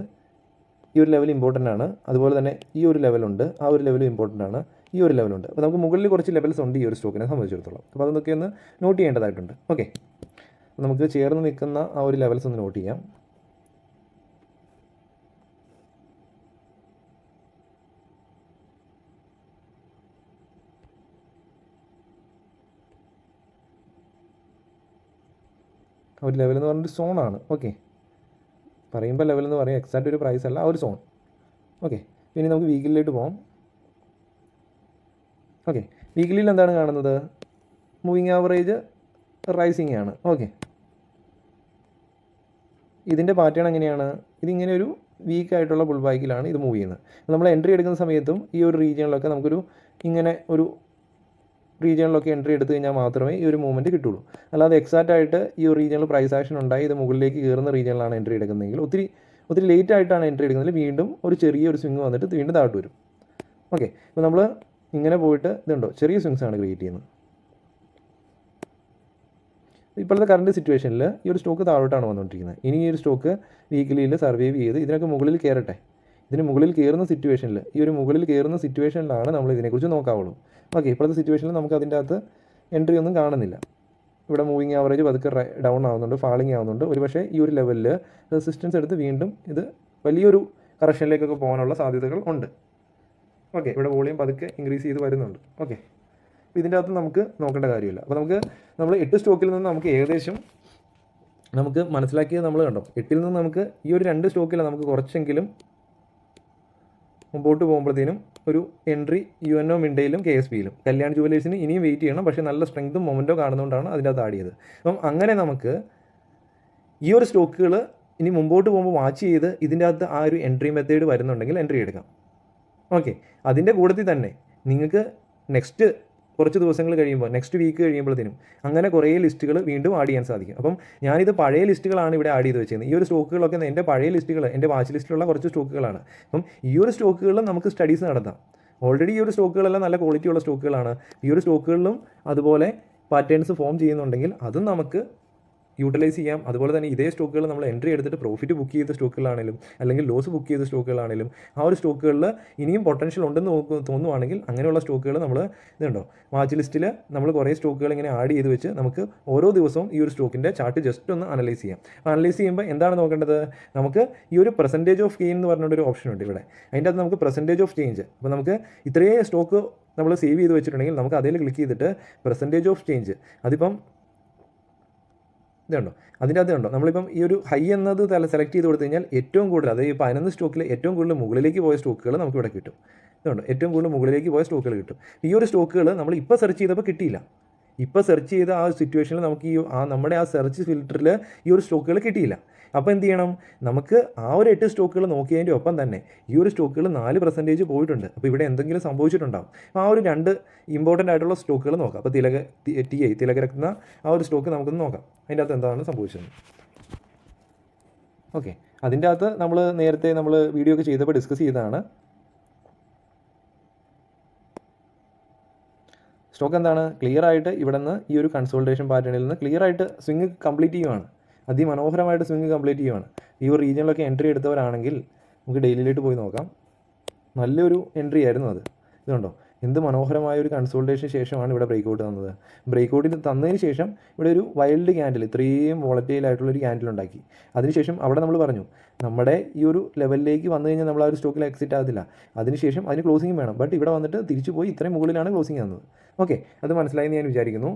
ഈ ഒരു ലെവൽ ഇമ്പോർട്ടൻ്റ് ആണ്. അതുപോലെ തന്നെ ഈ ഒരു ലെവലുണ്ട്, ആ ഒരു ലെവലും ഇമ്പോർട്ടൻ്റ് ആണ്. ഈ ഒരു ലെവലുണ്ട്. അപ്പോൾ നമുക്ക് മുകളിൽ കുറച്ച് ലെവൽസ് ഉണ്ട് ഈ ഒരു സ്റ്റോക്കിനെ സംബന്ധിച്ചിടത്തോളം. അപ്പോൾ അതൊക്കെ ഒന്ന് നോട്ട് ചെയ്യേണ്ടതായിട്ടുണ്ട്. ഓക്കെ, നമുക്ക് ചേർന്ന് നിൽക്കുന്ന ആ ഒരു ലെവൽസ് ഒന്ന് നോട്ട് ചെയ്യാം. ആ ഒരു ലെവൽ എന്ന് പറഞ്ഞൊരു സോണാണ്. ഓക്കെ, പറയുമ്പോൾ ലെവൽ എന്ന് പറയാം, എക്സാക്റ്റ് ഒരു പ്രൈസ് അല്ല, ആ ഒരു സോൺ. ഓക്കെ, ഇനി നമുക്ക് വീക്കിലിലേക്ക് പോകാം. ഓക്കെ, വീക്കിലിയിൽ എന്താണ് കാണുന്നത്? മൂവിങ് ആവറേജ് റൈസിങ് ആണ്. ഓക്കെ, ഇതിൻ്റെ പാറ്റേൺ എങ്ങനെയാണ്? ഇതിങ്ങനെ ഒരു വീക്കായിട്ടുള്ള ബുൾ ബാക്കിലാണ് ഇത് മൂവ് ചെയ്യുന്നത്. നമ്മൾ എൻട്രി എടുക്കുന്ന സമയത്തും ഈ ഒരു റീജിയനിലൊക്കെ നമുക്കൊരു ഇങ്ങനെ ഒരു റീജിയനിലൊക്കെ എൻട്രി എടുത്തു കഴിഞ്ഞാൽ മാത്രമേ ഈ ഒരു മൂവ്മെൻറ്റ് കിട്ടുള്ളൂ. അല്ലാതെ എക്സാക്റ്റ് ആയിട്ട് ഈ ഒരു റീജിയനിൽ പ്രൈസ് ആക്ഷൻ ഉണ്ടായി ഇത് മുകളിലേക്ക് കയറുന്ന റീജിയനിലാണ് എൻട്രി എടുക്കുന്നതെങ്കിൽ ഒത്തിരി ലേറ്റ് ആയിട്ടാണ് എൻട്രി എടുക്കുന്നത്, വീണ്ടും ഒരു ചെറിയൊരു സ്വിങ് വന്നിട്ട് വീണ്ടും താഴോട്ട് വരും. ഓക്കെ, അപ്പോൾ നമ്മൾ ഇങ്ങനെ പോയിട്ട് ഇതുണ്ടോ ചെറിയ സ്വിങ്സാണ് ക്രിയേറ്റ് ചെയ്യുന്നത്. ഇപ്പോഴത്തെ കറണ്ട് സിറ്റുവേഷനിൽ ഈ ഒരു സ്റ്റോക്ക് താഴോട്ടാണ് വന്നുകൊണ്ടിരിക്കുന്നത്. ഇനി ഈ ഒരു സ്റ്റോക്ക് വീക്കിലിയിൽ സർവൈവ് ചെയ്ത് ഇതിനൊക്കെ മുകളിൽ കയറട്ടെ. ഇതിന് മുകളിൽ കയറുന്ന സിറ്റുവേഷനിൽ, ഈ ഒരു മുകളിൽ കയറുന്ന സിറ്റുവേഷനിലാണ് നമ്മൾ ഇതിനെക്കുറിച്ച് നോക്കാവുള്ളൂ. ഓക്കെ, ഇപ്പോഴത്തെ സിറ്റുവേഷനിൽ നമുക്ക് അതിൻ്റെ അകത്ത് എൻട്രി ഒന്നും കാണുന്നില്ല. ഇവിടെ മൂവിങ് ആവറേജ് പതുക്കെ ഡൗൺ ആവുന്നുണ്ട്, ഫാളിങ് ആവുന്നുണ്ട്. ഒരുപക്ഷേ ഈ ഒരു ലെവലിൽ റെസിസ്റ്റൻസ് എടുത്ത് വീണ്ടും ഇത് വലിയൊരു കറക്ഷനിലേക്കൊക്കെ പോകാനുള്ള സാധ്യതകൾ ഉണ്ട്. ഓക്കെ, ഇവിടെ വോളിയം പതുക്കെ ഇൻക്രീസ് ചെയ്ത് വരുന്നുണ്ട്. ഓക്കെ, അപ്പോൾ ഇതിൻ്റെ അകത്ത് നമുക്ക് നോക്കേണ്ട കാര്യമില്ല. അപ്പോൾ നമ്മൾ 8 സ്റ്റോക്കിൽ നിന്ന് നമുക്ക് ഏകദേശം നമുക്ക് മനസ്സിലാക്കിയത് നമ്മൾ കണ്ടോ. 8ൽ നിന്ന് നമുക്ക് ഈ ഒരു 2 സ്റ്റോക്കിൽ നമുക്ക് കുറച്ചെങ്കിലും മുമ്പോട്ട് പോകുമ്പോഴത്തേനും ഒരു എൻട്രി UNO മിൻഡയിലും KSPയിലും. കല്യാൺ ജുവലേഴ്സിന് ഇനിയും വെയിറ്റ് ചെയ്യണം, പക്ഷേ നല്ല സ്ട്രെങ്തും മൊമെൻറ്റോ കാണുന്നതുകൊണ്ടാണ് അതിൻ്റെ അകത്ത് ആഡ് ചെയ്തത്. അപ്പം അങ്ങനെ നമുക്ക് ഈ ഒരു സ്റ്റോക്കുകൾ ഇനി മുമ്പോട്ട് പോകുമ്പോൾ വാച്ച് ചെയ്ത് ഇതിൻ്റെ അകത്ത് ആ ഒരു എൻട്രി മെത്തേഡ് വരുന്നുണ്ടെങ്കിൽ എൻട്രി എടുക്കാം. ഓക്കെ, അതിൻ്റെ കൂട്ടത്തിൽ തന്നെ നിങ്ങൾക്ക് നെക്സ്റ്റ് കുറച്ച് ദിവസങ്ങൾ കഴിയുമ്പോൾ, നെക്സ്റ്റ് വീക്ക് കഴിയുമ്പോഴത്തേനും അങ്ങനെ കുറേ ലിസ്റ്റുകൾ വീണ്ടും ആഡ് ചെയ്യാൻ സാധിക്കും. അപ്പം ഞാനിത് പഴയ ലിസ്റ്റുകളാണ് ഇവിടെ ആഡ് ചെയ്ത് വെച്ചിരുന്നത്. ഈ ഒരു സ്റ്റോക്കുകളൊക്കെ എൻ്റെ പഴയ ലിസ്റ്റുകൾ, എൻ്റെ വാച്ച് ലിസ്റ്റിലുള്ള കുറച്ച് സ്റ്റോക്കുകളാണ്. അപ്പം ഈ ഒരു സ്റ്റോക്കുകളിലും നമുക്ക് സ്റ്റഡീസ് നടത്താം. ഓൾറെഡി ഈ ഒരു സ്റ്റോക്കുകളെല്ലാം നല്ല ക്വാളിറ്റിയുള്ള സ്റ്റോക്കുകളാണ്. ഈ ഒരു സ്റ്റോക്കുകളിലും അതുപോലെ പാറ്റേൺസ് ഫോം ചെയ്യുന്നുണ്ടെങ്കിൽ അതും നമുക്ക് യൂട്ടിലൈസ് ചെയ്യാം. അതുപോലെ തന്നെ ഇതേ സ്റ്റോക്കുകൾ നമ്മൾ എൻട്രി എടുത്തിട്ട് പ്രോഫിറ്റ് ബുക്ക് ചെയ്ത സ്റ്റോക്കുകളാണെങ്കിലും അല്ലെങ്കിൽ ലോസ് ബുക്ക് ചെയ്ത സ്റ്റോക്കുകളാണെങ്കിലും ആ ഒരു സ്റ്റോക്കുകളിൽ ഇനിയും പൊട്ടൻഷ്യൽ ഉണ്ടെന്ന് തോന്നുവാണെങ്കിൽ അങ്ങനെയുള്ള സ്റ്റോക്കുകൾ നമ്മൾ ഇതുണ്ടോ വാച്ച് ലിസ്റ്റിൽ നമ്മൾ കുറേ സ്റ്റോക്കുകൾ ഇങ്ങനെ ആഡ് ചെയ്ത് വെച്ച് നമുക്ക് ഓരോ ദിവസവും ഈ ഒരു സ്റ്റോക്കിൻ്റെ ചാർട്ട് ജസ്റ്റ് ഒന്ന് അനലൈസ് ചെയ്യാം. അപ്പോൾ അനലൈസ് ചെയ്യുമ്പോൾ എന്താണ് നോക്കേണ്ടത്? നമുക്ക് ഈ ഒരു പെർസെൻറ്റേജ് ഓഫ് ഗെയിൻ എന്ന് പറഞ്ഞൊരു ഓപ്ഷൻ ഉണ്ട് ഇവിടെ. അതിൻ്റെ അകത്ത് നമുക്ക് പെർസെൻറ്റേജ് ഓഫ് ചേഞ്ച്, അപ്പോൾ നമുക്ക് ഇത്രയും സ്റ്റോക്ക് നമ്മൾ സേവ് ചെയ്ത് വെച്ചിട്ടുണ്ടെങ്കിൽ നമുക്ക് അതിൽ ക്ലിക്ക് ചെയ്തിട്ട് പെർസെൻറ്റേജ് ഓഫ് ചേഞ്ച്, അതിപ്പം ഇതുണ്ടോ അതിൻ്റെ അകത്ത് ഉണ്ടോ നമ്മളിപ്പം ഈ ഒരു ഹൈ എന്നത് സെലക്ട് ചെയ്ത് കൊടുത്തു കഴിഞ്ഞാൽ ഏറ്റവും കൂടുതൽ, അതായത് ഈ 11 സ്റ്റോക്കിൽ ഏറ്റവും കൂടുതൽ മുകളിലേക്ക് പോയ സ്റ്റോക്കുകൾ നമുക്ക് ഇവിടെ കിട്ടും. ഇതുണ്ടോ ഏറ്റവും കൂടുതൽ മുകളിലേക്ക് പോയ സ്റ്റോക്കുകൾ കിട്ടും. ഈ ഒരു സ്റ്റോക്കുകൾ നമ്മൾ ഇപ്പോൾ സെർച്ച് ചെയ്തപ്പോൾ കിട്ടിയില്ല. ഇപ്പോൾ സെർച്ച് ചെയ്ത ആ സിറ്റുവേഷനിൽ നമുക്ക് നമ്മുടെ ആ സെർച്ച് ഫിൽറ്ററിൽ ഈ ഒരു സ്റ്റോക്കുകൾ കിട്ടിയില്ല. അപ്പോൾ എന്ത് ചെയ്യണം? നമുക്ക് ആ ഒരു 8 സ്റ്റോക്കുകൾ നോക്കിയതിൻ്റെ ഒപ്പം തന്നെ ഈ ഒരു സ്റ്റോക്കുകൾ 4% പോയിട്ടുണ്ട്. അപ്പോൾ ഇവിടെ എന്തെങ്കിലും സംഭവിച്ചിട്ടുണ്ടാകും. അപ്പോൾ ആ ഒരു 2 ഇമ്പോർട്ടൻ്റ് ആയിട്ടുള്ള സ്റ്റോക്കുകൾ നോക്കാം. അപ്പോൾ തിലകരത്ന ആ ഒരു സ്റ്റോക്ക് നമുക്കൊന്ന് നോക്കാം, അതിൻ്റെ അകത്ത് എന്താണ് സംഭവിച്ചത്. ഓക്കെ, അതിൻ്റെ അകത്ത് നമ്മൾ നേരത്തെ വീഡിയോ ഒക്കെ ചെയ്തപ്പോൾ ഡിസ്കസ് ചെയ്തതാണ്. സ്റ്റോക്ക് എന്താണ് ക്ലിയർ ആയിട്ട് ഇവിടെ നിന്ന് ഈ ഒരു കൺസോൾട്ടേഷൻ പാറ്റേണിൽ നിന്ന് ക്ലിയർ ആയിട്ട് സ്വിങ് കംപ്ലീറ്റ് ചെയ്യുവാണ്. അതിമനോഹരമായിട്ട് സ്വിങ് കംപ്ലീറ്റ് ചെയ്യുവാണ്. ഈ ഒരു റീജിയനിലൊക്കെ എൻട്രി എടുത്തവരാണെങ്കിൽ നമുക്ക് ഡെയിലിയിലേക്ക് പോയി നോക്കാം. നല്ലൊരു എൻട്രി ആയിരുന്നു അത്. ഇതുണ്ടോ എന്ത് മനോഹരമായ ഒരു കൺസോൾട്ടേഷന് ശേഷമാണ് ഇവിടെ ബ്രേക്കൗട്ട് തന്നത്. ബ്രേക്കൗട്ടിൽ തന്നതിന് ശേഷം ഇവിടെ ഒരു വൈൽഡ് ക്യാൻഡിൽ, ഇത്രയും വോളറ്റൈൽ ആയിട്ടുള്ളൊരു ക്യാൻഡിൽ ഉണ്ടാക്കി. അതിനുശേഷം അവിടെ നമ്മൾ പറഞ്ഞു നമ്മുടെ ഈ ഒരു ലെവലിലേക്ക് വന്നു കഴിഞ്ഞാൽ നമ്മൾ ആ ഒരു സ്റ്റോക്കിൽ എക്സിറ്റ് ആകത്തില്ല. അതിനുശേഷം അതിന് ക്ലോസിംഗ് വേണം. ബട്ട് ഇവിടെ വന്നിട്ട് തിരിച്ചു പോയി ഇത്രയും മുകളിലാണ് ക്ലോസിംഗ് തന്നത്. ഓക്കെ, അത് മനസ്സിലായെന്ന് ഞാൻ വിചാരിക്കുന്നു.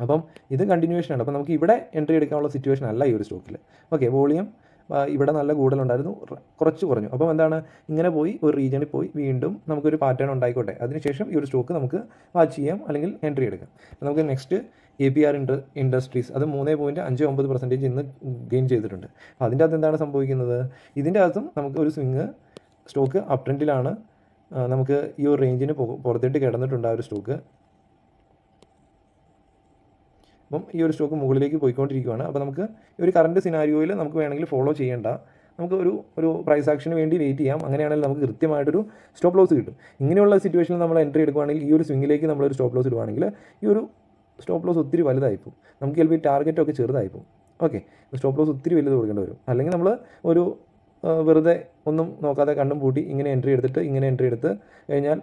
അപ്പം ഇത് കണ്ടിന്യൂവേഷനാണ്. അപ്പം നമുക്ക് ഇവിടെ എൻട്രി എടുക്കാനുള്ള സിറ്റുവേഷൻ അല്ല ഈ ഒരു സ്റ്റോക്കിൽ. ഓക്കെ, വോളിയം ഇവിടെ നല്ല കൂടുതലുണ്ടായിരുന്നു, കുറച്ച് കുറഞ്ഞു. അപ്പം എന്താണ്, ഇങ്ങനെ പോയി ഒരു റീജിയണിൽ പോയി വീണ്ടും നമുക്കൊരു പാറ്റേൺ ഉണ്ടായിക്കോട്ടെ. അതിനുശേഷം ഈ ഒരു സ്റ്റോക്ക് നമുക്ക് വാച്ച് ചെയ്യാം അല്ലെങ്കിൽ എൻട്രി എടുക്കാം. നമുക്ക് നെക്സ്റ്റ് APR ഇൻഡസ്ട്രീസ്, അത് 3.59% ഇന്ന് ഗെയിൻ ചെയ്തിട്ടുണ്ട്. അപ്പോൾ അതിൻ്റെ അകത്ത് എന്താണ് സംഭവിക്കുന്നത്? ഇതിൻ്റെ അകത്തും നമുക്ക് ഒരു സ്വിങ് സ്റ്റോക്ക് അപ് ട്രെൻഡിലാണ്. നമുക്ക് ഈ ഒരു റേഞ്ചിന് പുറത്തേട്ട് കിടന്നിട്ടുണ്ട് ആ ഒരു സ്റ്റോക്ക്. അപ്പം ഈ ഒരു സ്റ്റോക്ക് മുകളിലേക്ക് പോയിക്കൊണ്ടിരിക്കുകയാണ്. അപ്പോൾ നമുക്ക് ഈ ഒരു കറണ്ട് സിനാരിയോയിൽ നമുക്ക് വേണമെങ്കിൽ ഫോളോ ചെയ്യേണ്ട, നമുക്ക് ഒരു പ്രൈസ് ആക്ഷന് വേണ്ടി വെയിറ്റ് ചെയ്യാം. അങ്ങനെയാണെങ്കിൽ നമുക്ക് കൃത്യമായിട്ടൊരു സ്റ്റോപ്പ് ലോസ് കിട്ടും. ഇങ്ങനെയുള്ള സിറ്റുവേഷനിൽ നമ്മൾ എൻട്രി എടുക്കുകയാണെങ്കിൽ ഈ ഒരു സ്വിങ്ങിലേക്ക് നമ്മളൊരു സ്റ്റോപ്പ് ലോസ് ഇടുവാണെങ്കിൽ ഈ ഒരു സ്റ്റോപ്പ് ലോസ് ഒത്തിരി വലുതായിപ്പോവും. നമുക്ക് ചിലപ്പോൾ ഈ ടാർഗറ്റൊക്കെ ചെറുതായിപ്പോവും. ഓക്കെ, സ്റ്റോപ്പ് ലോസ് ഒത്തിരി വലുത് കൊടുക്കേണ്ടി വരും. അല്ലെങ്കിൽ നമ്മൾ ഒരു വെറുതെ ഒന്നും നോക്കാതെ കണ്ണും പൂട്ടി ഇങ്ങനെ എൻട്രി എടുത്ത് കഴിഞ്ഞാൽ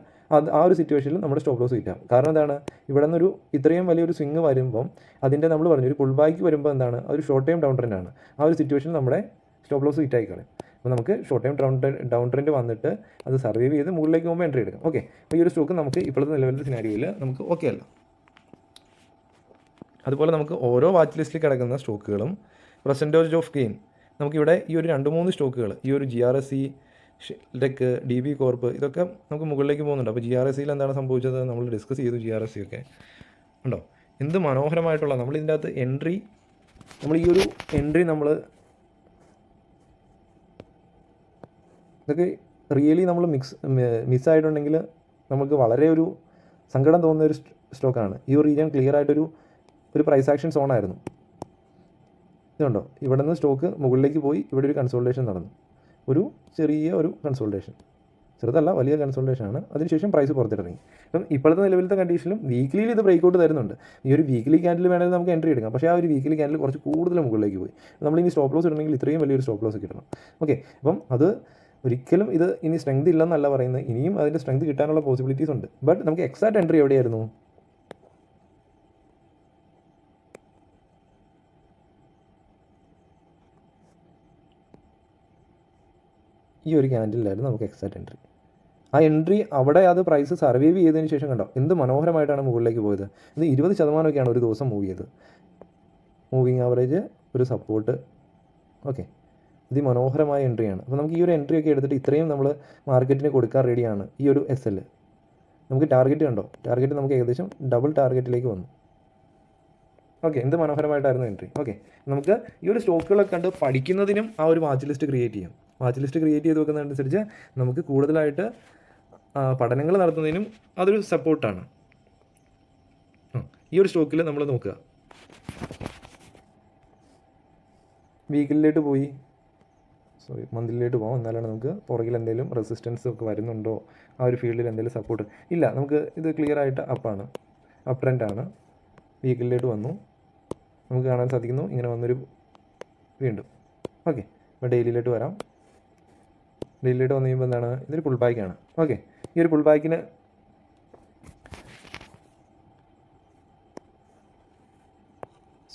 ആ ഒരു സിറ്റുവേഷനിൽ നമ്മുടെ സ്റ്റോപ്പ് ലോസ് കിട്ടാം. കാരണം എന്താണ്, ഇവിടെ നിന്നൊരു ഇത്രയും വലിയൊരു സ്വിങ് വരുമ്പം അതിൻ്റെ നമ്മൾ പറഞ്ഞു ഒരു പുൾ ബാക്ക് വരുമ്പോൾ എന്താണ്, അതൊരു ഷോർട്ട് ടൈം ഡൗൺ ട്രെൻഡ് ആണ്. ആ ഒരു സിറ്റുവേഷനിൽ നമ്മുടെ സ്റ്റോപ്പ് ലോസ് ഹിറ്റായി കളയും. അപ്പോൾ നമുക്ക് ഷോർട്ട് ടൈം ഡൗൺ ട്രെൻഡ് വന്നിട്ട് അത് സർവൈവ് ചെയ്ത് മുകളിലേക്ക് പോകുമ്പോൾ എൻട്രി എടുക്കാം. ഓക്കെ, അപ്പോൾ ഈ ഒരു സ്റ്റോക്ക് നമുക്ക് ഇപ്പോഴത്തെ നിലവിലത്തെ സിനാരിയോയിൽ നമുക്ക് ഓക്കെ അല്ല. അതുപോലെ നമുക്ക് ഓരോ വാച്ച് ലിസ്റ്റിൽ കിടക്കുന്ന സ്റ്റോക്കുകളും പെർസെൻറ്റേജ് ഓഫ് ഗെയിൻ നമുക്കിവിടെ ഈ ഒരു 2-3 സ്റ്റോക്കുകൾ, ഈ ഒരു GRSE, ടെക്ക്, DB കോർപ്പ്, ഇതൊക്കെ നമുക്ക് മുകളിലേക്ക് പോകുന്നുണ്ട്. അപ്പോൾ GRSEയിൽ എന്താണ് സംഭവിച്ചത് നമ്മൾ ഡിസ്കസ് ചെയ്തു. GRSE ഒക്കെ ഉണ്ടോ, എന്ത് മനോഹരമായിട്ടുള്ള നമ്മൾ ഇതിൻ്റെ അകത്ത് നമ്മൾ ഈ ഒരു എൻട്രി ഇതൊക്കെ റിയലി നമ്മൾ മിസ്സായിട്ടുണ്ടെങ്കിൽ നമുക്ക് വളരെ ഒരു സങ്കടം തോന്നുന്ന ഒരു സ്റ്റോക്കാണ്. ഈ ഒരു റീജിയൻ ക്ലിയർ ആയിട്ടൊരു പ്രൈസ് ആക്ഷൻ സോണായിരുന്നു. ഇതുണ്ടോ, ഇവിടെ നിന്ന് സ്റ്റോക്ക് മുകളിലേക്ക് പോയി ഇവിടെ ഒരു കൺസോൾട്ടേഷൻ നടന്നു, ഒരു കൺസോൾട്ടേഷൻ, ചെറുതല്ല വലിയ കൺസോൾട്ടേഷനാണ്. അതിനുശേഷം പ്രൈസ് പുറത്തിറങ്ങി. അപ്പം ഇപ്പോഴത്തെ നിലവിലത്തെ കണ്ടീഷനിലും വീക്ക്ലിയിൽ ഇത് ബ്രേക്ക് ഔട്ട് തരുന്നുണ്ട്. ഈ ഒരു വീക്ക്ലി ക്യാൻഡിൽ വേണമെങ്കിൽ നമുക്ക് എൻട്രി എടുക്കാം. പക്ഷേ ആ ഒരു വീക്ക്ലി ക്യാൻഡിൽ കുറച്ച് കൂടുതൽ മുകളിലേക്ക് പോയി. നമ്മളിനി സ്റ്റോപ്പ് ലോസ് ഇടണമെങ്കിൽ ഇത്രയും വലിയൊരു സ്റ്റോപ്പ് ലോസ് കിട്ടണം. ഓക്കെ, അപ്പം അത് ഒരിക്കലും ഇത് ഇനി സ്ട്രെങ്ത് ഇല്ലെന്നല്ല പറയുന്നത്, ഇനിയും അതിൻ്റെ സ്ട്രെങ്ത് കിട്ടാനുള്ള പോസിബിലിറ്റീസ് ഉണ്ട്. ബട്ട് നമുക്ക് എക്സാക്റ്റ് എൻട്രി എവിടെയായിരുന്നു, ഈ ഒരു ക്യാൻഡിലായിരുന്നു നമുക്ക് എക്സാക്റ്റ് എൻട്രി. ആ എൻട്രി അവിടെ അത് പ്രൈസ് സർവൈവ് ചെയ്തതിന് ശേഷം കണ്ടോ എന്ത് മനോഹരമായിട്ടാണ് മുകളിലേക്ക് പോയത്. ഇത് 20% ഒരു ദിവസം മൂവ് ചെയ്ത്, മൂവിങ് ആവറേജ്, ഒരു സപ്പോർട്ട്. ഓക്കെ, മനോഹരമായ എൻട്രിയാണ്. അപ്പോൾ നമുക്ക് ഈ ഒരു എൻട്രി ഒക്കെ എടുത്തിട്ട് ഇത്രയും നമ്മൾ മാർക്കറ്റിന് കൊടുക്കാൻ റെഡിയാണ്. ഈ ഒരു SL നമുക്ക് ടാർഗറ്റ് കണ്ടോ, ടാർഗറ്റ് നമുക്ക് ഏകദേശം ഡബിൾ ടാർഗറ്റിലേക്ക് വന്നു. ഓക്കെ, എന്ത് മനോഹരമായിട്ടായിരുന്നു എൻട്രി. ഓക്കെ, നമുക്ക് ഈ ഒരു സ്റ്റോക്കുകളൊക്കെ കണ്ട് പഠിക്കുന്നതിനും ആ ഒരു വാച്ച് ലിസ്റ്റ് ക്രിയേറ്റ് ചെയ്യാം. വാച്ച് ലിസ്റ്റ് ക്രിയേറ്റ് ചെയ്ത് വെക്കുന്നതനുസരിച്ച് നമുക്ക് കൂടുതലായിട്ട് പഠനങ്ങൾ നടത്തുന്നതിനും അതൊരു സപ്പോർട്ടാണ്. ഈ ഒരു സ്റ്റോക്കിൽ നമ്മൾ നോക്കുക, വീക്കിലേക്ക് പോയി, മന്ത്ലിയിലേക്ക് പോകാം. എന്നാലാണ് നമുക്ക് പുറകിൽ എന്തെങ്കിലും റെസിസ്റ്റൻസ് ഒക്കെ വരുന്നുണ്ടോ, ആ ഒരു ഫീൽഡിൽ എന്തെങ്കിലും സപ്പോർട്ട് ഇല്ല. നമുക്ക് ഇത് ക്ലിയർ ആയിട്ട് അപ്പാണ്, അപ്പ് ട്രെൻഡാണ്. വീക്കിലേക്ക് വന്നു, നമുക്ക് കാണാൻ സാധിക്കുന്നു ഇങ്ങനെ വന്നൊരു വീണ്ടും. ഓക്കെ, ഇപ്പോൾ ഡെയിലിയിലേക്ക് വരാം. ഡെയിലിയിട്ട് വന്നു കഴിയുമ്പോൾ എന്താണ്, ഇതൊരു പുൾ ബാക്കാണ്. ഓക്കെ, ഈ ഒരു പുൾ ബാക്കിന്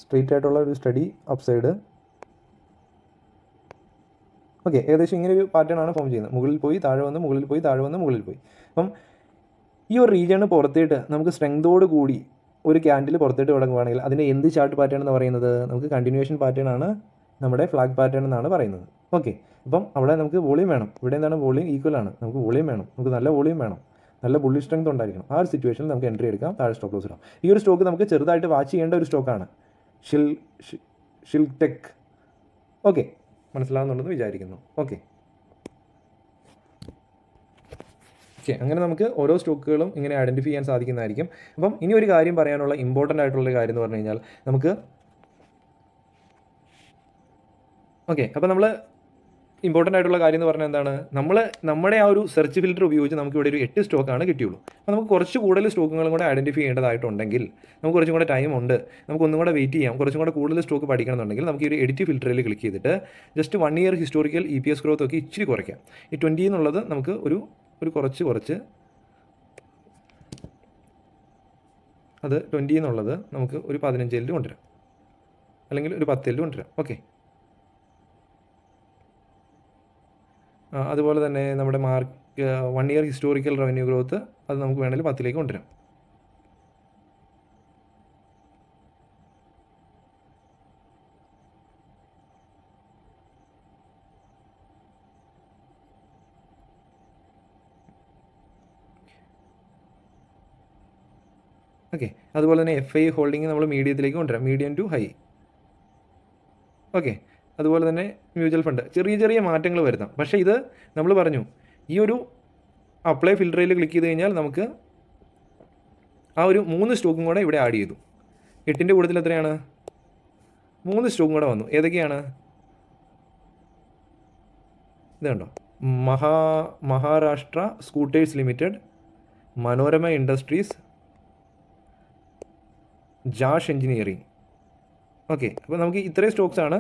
സ്ട്രെയിറ്റ് ആയിട്ടുള്ള ഒരു സ്റ്റഡി അപ്സൈഡ്. ഓക്കെ, ഏകദേശം ഇങ്ങനെ ഒരു പാറ്റേൺ ആണ് ഫോം ചെയ്യുന്നത്. മുകളിൽ പോയി താഴെ വന്ന്, മുകളിൽ പോയി താഴെ വന്ന്, മുകളിൽ പോയി. അപ്പം ഈ ഒരു റീജിയണ് പുറത്തേട്ട് നമുക്ക് സ്ട്രെങ്തോട് കൂടി ഒരു ക്യാൻഡിൽ പുറത്തേട്ട് തുടങ്ങുകയാണെങ്കിൽ അതിൻ്റെ എന്ത് ചാർട്ട് പാറ്റേൺ എന്ന് പറയുന്നത്, നമുക്ക് കണ്ടിന്യൂവേഷൻ പാറ്റേൺ ആണ്, നമ്മുടെ ഫ്ലാഗ് പാറ്റേൺ എന്നാണ് പറയുന്നത്. ഓക്കെ, അപ്പം അവിടെ നമുക്ക് വോളിയം വേണം. ഇവിടെ എന്താണ്, വോളിയം ഈക്വൽ ആണ്. നമുക്ക് വോളിയം വേണം, നമുക്ക് നല്ല വോളിയം വേണം, നല്ല ബുള്ളിഷ് സ്ട്രെങ്ത് ഉണ്ടായിരിക്കണം. ആ ഒരു സിറ്റുവേഷനിൽ നമുക്ക് എൻട്രി എടുക്കാം, താഴെ സ്റ്റോപ്പ് ലോസ് ഇടാം. ഈ ഒരു സ്റ്റോക്ക് നമുക്ക് ചെറുതായിട്ട് വാച്ച് ചെയ്യേണ്ട ഒരു സ്റ്റോക്കാണ്, ഷിൽടെക്. ഓക്കെ, മനസ്സിലാവുന്നുണ്ടെന്ന് വിചാരിക്കുന്നു. ഓക്കെ, അങ്ങനെ നമുക്ക് ഓരോ സ്റ്റോക്കുകളും ഇങ്ങനെ ഐഡൻറ്റിഫൈ ചെയ്യാൻ സാധിക്കുന്നതായിരിക്കും. അപ്പം ഇനി ഒരു കാര്യം പറയാനുള്ള ഇമ്പോർട്ടൻ്റ് ആയിട്ടുള്ളൊരു കാര്യം എന്ന് പറഞ്ഞു കഴിഞ്ഞാൽ നമുക്ക് അപ്പോൾ നമ്മൾ ഇമ്പോർട്ടൻ്റ് ആയിട്ടുള്ള കാര്യം എന്ന് പറഞ്ഞാൽ എന്താണ്, നമ്മുടെ ആ ഒരു സെർച്ച് ഫിൽറ്റർ ഉപയോഗിച്ച് നമുക്ക് ഇവിടെ ഒരു 8 സ്റ്റോക്കാണ് കിട്ടിയുള്ളൂ. അപ്പോൾ നമുക്ക് കുറച്ച് കൂടുതൽ സ്റ്റോക്കുകളും കൂടെ ഐഡൻറ്റിഫൈ ചെയ്യേണ്ടതായിട്ടുണ്ടെങ്കിൽ നമുക്ക് കുറച്ചും കൂടെ ടൈം ഉണ്ട്, നമുക്കൊന്നും കൂടെ വെയിറ്റ് ചെയ്യാം. കുറച്ചും കൂടെ കൂടുതൽ സ്റ്റോക്ക് പഠിക്കണമെന്നുണ്ടെങ്കിൽ നമുക്ക് ഈ ഒരു എഡിറ്റ് ഫിൽറ്ററിൽ ക്ലിക്ക് ചെയ്തിട്ട് just 1 year historical EPS growth ഒക്കെ ഇച്ചിരി കുറയ്ക്കാം. ഈ 20 എന്നുള്ളത് നമുക്ക് ഒരു കുറച്ച് അത് 20 എന്നുള്ളത് നമുക്ക് ഒരു 15 കൊണ്ടുവരാം, അല്ലെങ്കിൽ ഒരു 10 കൊണ്ടുവരാം. ഓക്കെ, അതുപോലെ തന്നെ നമ്മുടെ 1 ഇയർ ഹിസ്റ്റോറിക്കൽ റവന്യൂ ഗ്രോത്ത് അത് നമുക്ക് വേണമെങ്കിൽ 10 കൊണ്ടുവരാം. ഓക്കെ, അതുപോലെ തന്നെ FI ഹോൾഡിംഗ് നമ്മൾ മീഡിയത്തിലേക്ക് കൊണ്ടുവരാം, മീഡിയം ടു ഹൈ. ഓക്കെ, അതുപോലെ തന്നെ മ്യൂച്വൽ ഫണ്ട് ചെറിയ മാറ്റങ്ങൾ വരുത്താം. പക്ഷേ ഇത് നമ്മൾ പറഞ്ഞു, ഈ ഒരു അപ്ലൈ ഫിൽറ്ററിൽ ക്ലിക്ക് ചെയ്ത് കഴിഞ്ഞാൽ നമുക്ക് ആ ഒരു 3 സ്റ്റോക്കും കൂടെ ഇവിടെ ആഡ് ചെയ്തു. 8ൻ്റെ കൂട്ടത്തിൽ എത്രയാണ്? 3 സ്റ്റോക്കും കൂടെ വന്നു. ഏതൊക്കെയാണ്? ഇത് കണ്ടോ, Maharashtra scooters limited, Manorama industries, Jash engineering. Okay, അപ്പോൾ നമുക്ക് ഇത്രയും സ്റ്റോക്സാണ്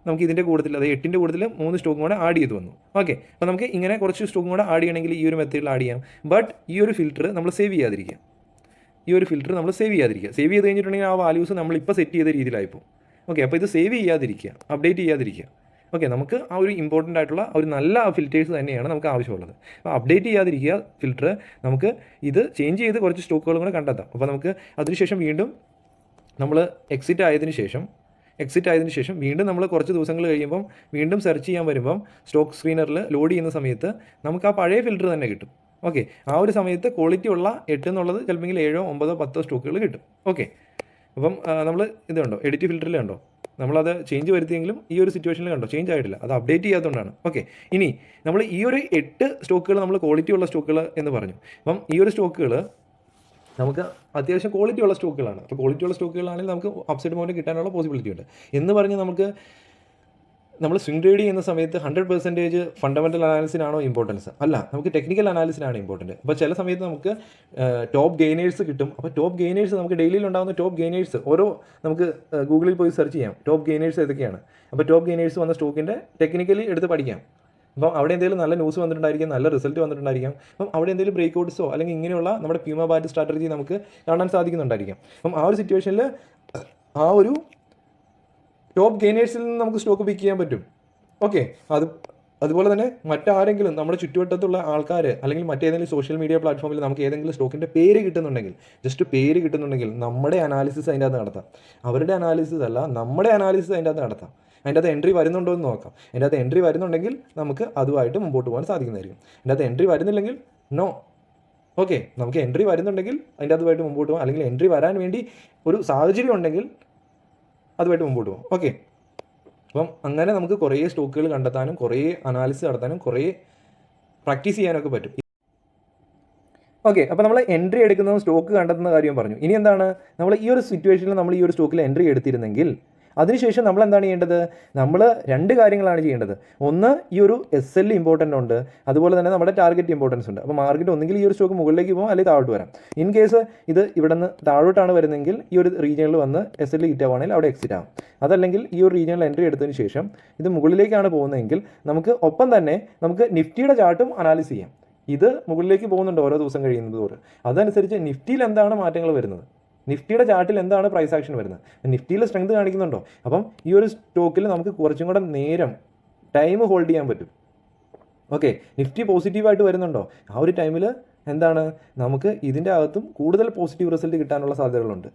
നമുക്ക് ഇതിൻ്റെ കൂട്ടത്തിൽ, അത് 8ൻ്റെ കൂട്ടത്തിൽ 3 സ്റ്റോക്കും കൂടെ ആഡ് ചെയ്ത് വന്നു. ഓക്കെ, അപ്പോൾ നമുക്ക് ഇങ്ങനെ കുറച്ച് സ്റ്റോക്കും കൂടെ ആഡ് ചെയ്യണമെങ്കിൽ ഈ ഒരു മെത്തേഡിൽ ആഡ് ചെയ്യാം. ബട്ട് ഈ ഒരു ഫിൽറ്റർ നമ്മൾ സേവ് ചെയ്യാതിരിക്കുക. സേവ് ചെയ്ത് കഴിഞ്ഞിട്ടുണ്ടെങ്കിൽ ആ വാല്യൂസ് നമ്മളിപ്പോൾ സെറ്റ് ചെയ്ത രീതിയിലായിപ്പോൾ. ഓക്കെ, അപ്പോൾ ഇത് സേവ് ചെയ്യാതിരിക്കുക, അപ്ഡേറ്റ് ചെയ്യാതിരിക്കുക. ഓക്കെ, നമുക്ക് ആ ഒരു ഇമ്പോർട്ടൻ്റ് ആയിട്ടുള്ള ഒരു നല്ല ഫിൽറ്റേഴ്സ് തന്നെയാണ് നമുക്ക് ആവശ്യമുള്ളത്. അപ്പോൾ അപ്ഡേറ്റ് ചെയ്യാതിരിക്കുക ഫിൽറ്റർ. നമുക്ക് ഇത് ചേഞ്ച് ചെയ്ത് കുറച്ച് സ്റ്റോക്കുകളും കൂടെ കണ്ടെത്താം. അപ്പോൾ നമുക്ക് അതിനുശേഷം വീണ്ടും നമ്മൾ എക്സിറ്റ് ആയതിനു ശേഷം വീണ്ടും നമ്മൾ കുറച്ച് ദിവസങ്ങൾ കഴിയുമ്പം വീണ്ടും സെർച്ച് ചെയ്യാൻ വരുമ്പം സ്റ്റോക്ക് സ്ക്രീനറിൽ ലോഡ് ചെയ്യുന്ന സമയത്ത് നമുക്ക് ആ പഴയ ഫിൽറ്റർ തന്നെ കിട്ടും. ഓക്കെ, ആ ഒരു സമയത്ത് ക്വാളിറ്റി ഉള്ള 8 എന്നുള്ളത് ചിലപ്പോൾ 7, 9, 10 സ്റ്റോക്കുകൾ കിട്ടും. ഓക്കെ, അപ്പം നമ്മൾ ഇത് കണ്ടോ, എഡിറ്റ് ഫിൽറ്ററിൽ കണ്ടോ, നമ്മളത് ചേഞ്ച് വരുത്തിയെങ്കിലും ഈ ഒരു സിറ്റുവേഷനിൽ കണ്ടോ ചേഞ്ച് ആയിട്ടില്ല, അത് അപ്ഡേറ്റ് ചെയ്യാത്തതുകൊണ്ടാണ്. ഓക്കെ, ഇനി നമ്മൾ ഈ ഒരു 8 സ്റ്റോക്കുകൾ നമ്മൾ ക്വാളിറ്റി ഉള്ള സ്റ്റോക്കുകൾ എന്ന് പറഞ്ഞു. അപ്പം ഈ ഒരു സ്റ്റോക്കുകൾ നമുക്ക് അത്യാവശ്യം ക്വാളിറ്റി ഉള്ള സ്റ്റോക്കുകളാണ്. അപ്പോൾ ക്വാളിറ്റി ഉള്ള സ്റ്റോക്കുകളാണെങ്കിൽ നമുക്ക് അപ്സൈഡ് മൗണ്ട് കിട്ടാനുള്ള പോസിബിലിറ്റി ഉണ്ട് എന്ന് പറഞ്ഞ് നമുക്ക് നമ്മൾ സ്വിംഗ് ട്രേഡ് ചെയ്യുന്ന സമയത്ത് 100% ഫണ്ടമെൻ്റൽ അനാലിസിനാണോ ഇമ്പോർട്ടൻസ്? അല്ല, നമുക്ക് ടെക്നിക്കൽ അനാലിസിനാണ് ഇമ്പോർട്ടൻറ്റ്. അപ്പോൾ ചില സമയത്ത് നമുക്ക് ടോപ്പ് ഗെയിനേഴ്സ് കിട്ടും. അപ്പോൾ ടോപ്പ് ഗെയിനേഴ്സ് നമുക്ക് ഡെയിലിയിൽ ഉണ്ടാകുന്ന ടോപ്പ് ഗെയിനേഴ്സ് നമുക്ക് ഗൂഗിളിൽ പോയി സെർച്ച് ചെയ്യാം, ടോപ്പ് ഗെയിനേഴ്സ് ഏതൊക്കെയാണ്. അപ്പോൾ ടോപ്പ് ഗെയിനേഴ്സ് വന്ന സ്റ്റോക്കിൻ്റെ ടെക്നിക്കലി എടുത്ത് പഠിക്കാം. അപ്പം അവിടെ എന്തെങ്കിലും നല്ല ന്യൂസ് വന്നിട്ടുണ്ടായിരിക്കും, നല്ല റിസൾട്ട് വന്നിട്ടുണ്ടായിരിക്കും. അപ്പം അവിടെ എന്തെങ്കിലും ബ്രേക്ക് ഔട്ട്സോ അല്ലെങ്കിൽ ഇങ്ങനെയുള്ള നമ്മുടെ പ്യൂമ ബാറ്റ് സ്ട്രാറ്റജി നമുക്ക് കാണാൻ സാധിക്കുന്നുണ്ടായിരിക്കും. അപ്പം ആ ഒരു സിറ്റുവേഷനിൽ ആ ഒരു ടോപ്പ് ഗെയിനേഴ്സിൽ നിന്ന് നമുക്ക് സ്റ്റോക്ക് പിക്ക് ചെയ്യാൻ പറ്റും. ഓക്കെ, അതുപോലെ തന്നെ മറ്റാരെങ്കിലും നമ്മുടെ ചുറ്റുവട്ടത്തുള്ള ആൾക്കാർ അല്ലെങ്കിൽ മറ്റേതെങ്കിലും സോഷ്യൽ മീഡിയ പ്ലാറ്റ്ഫോമിൽ നമുക്ക് ഏതെങ്കിലും സ്റ്റോക്കിൻ്റെ പേര് കിട്ടുന്നുണ്ടെങ്കിൽ നമ്മുടെ അനാലിസിസ് അതിൻ്റെ അകത്ത് നടത്താം. അവരുടെ അനാലിസിസ് അല്ല, നമ്മുടെ അനാലിസിസ് അതിൻ്റെ അകത്ത് നടത്താം. അതിൻ്റെ അകത്ത് എൻട്രി വരുന്നുണ്ടോ എന്ന് നോക്കാം. അതിൻ്റെ അകത്ത് എൻട്രി വരുന്നുണ്ടെങ്കിൽ നമുക്ക് അതുമായിട്ട് മുമ്പോട്ട് പോകാൻ സാധിക്കുന്നതായിരിക്കും. അതിൻ്റെ അകത്ത് എൻട്രി വരുന്നില്ലെങ്കിൽ നോ. ഓക്കെ, നമുക്ക് എൻട്രി വരുന്നുണ്ടെങ്കിൽ അതിൻ്റെ അതുമായിട്ട് മുമ്പോട്ട് പോകാം, അല്ലെങ്കിൽ എൻട്രി വരാൻ വേണ്ടി ഒരു സാഹചര്യം ഉണ്ടെങ്കിൽ അതുമായിട്ട് മുമ്പോട്ട് പോകാം. ഓക്കെ, അപ്പം അങ്ങനെ നമുക്ക് കുറേ സ്റ്റോക്കുകൾ കണ്ടെത്താനും കുറേ അനാലിസിസ് നടത്താനും കുറേ പ്രാക്ടീസ് ചെയ്യാനൊക്കെ പറ്റും. ഓക്കെ, അപ്പോൾ നമ്മൾ എൻട്രി എടുക്കുന്ന സ്റ്റോക്ക് കണ്ടെത്തുന്ന കാര്യം പറഞ്ഞു. ഇനി എന്താണ്, നമ്മൾ ഈ ഒരു സിറ്റുവേഷനിൽ നമ്മൾ ഈ ഒരു സ്റ്റോക്കിൽ എൻട്രി എടുത്തിരുന്നെങ്കിൽ അതിനുശേഷം നമ്മൾ എന്താണ് ചെയ്യേണ്ടത്? നമ്മൾ 2 കാര്യങ്ങളാണ് ചെയ്യേണ്ടത്. ഒന്ന്, ഈ ഒരു SL ഇമ്പോർട്ടൻ്റ് ഉണ്ട്, അതുപോലെ തന്നെ നമ്മുടെ ടാർഗറ്റ് ഇമ്പോർട്ടൻസ് ഉണ്ട്. അപ്പോൾ മാർക്കറ്റ് ഒന്നുകിൽ ഈ ഒരു സ്റ്റോക്ക് മുകളിലേക്ക് പോകും അല്ലെങ്കിൽ താഴോട്ട് വരാം. ഇൻ കേസ് ഇത് ഇവിടെ നിന്ന് താഴോട്ടാണ് വരുന്നതെങ്കിൽ ഈ ഒരു റീജിയനിൽ വന്ന് SL ഹിറ്റ് ആവുകയാണെങ്കിൽ അവിടെ എക്സിറ്റ് ആവും. അതല്ലെങ്കിൽ ഈ ഒരു റീജിയനിൽ എൻട്രി എടുത്തതിന് ശേഷം ഇത് മുകളിലേക്കാണ് പോകുന്നതെങ്കിൽ നമുക്ക് ഒപ്പം തന്നെ നമുക്ക് നിഫ്റ്റിയുടെ ചാർട്ടും അനാലിസ് ചെയ്യാം. ഇത് മുകളിലേക്ക് പോകുന്നുണ്ട് ഓരോ ദിവസം കഴിയുന്നത് തോറും. അതനുസരിച്ച് നിഫ്റ്റിയിൽ എന്താണ് മാറ്റങ്ങൾ വരുന്നത്, നിഫ്റ്റിയുടെ ചാർട്ടിൽ എന്താണ് പ്രൈസ് ആക്ഷൻ വരുന്നത്, നിഫ്റ്റിയിൽ സ്ട്രെങ്ത് കാണിക്കുന്നുണ്ടോ. അപ്പം ഈ ഒരു സ്റ്റോക്കിൽ നമുക്ക് കുറച്ചും കൂടെ നേരം ടൈം ഹോൾഡ് ചെയ്യാൻ പറ്റും. ഓക്കെ, നിഫ്റ്റി പോസിറ്റീവായിട്ട് വരുന്നുണ്ടോ, ആ ഒരു ടൈമിൽ എന്താണ് നമുക്ക് ഇതിൻ്റെ അകത്തും കൂടുതൽ പോസിറ്റീവ് റിസൾട്ട് കിട്ടാനുള്ള സാധ്യതകളുണ്ട്.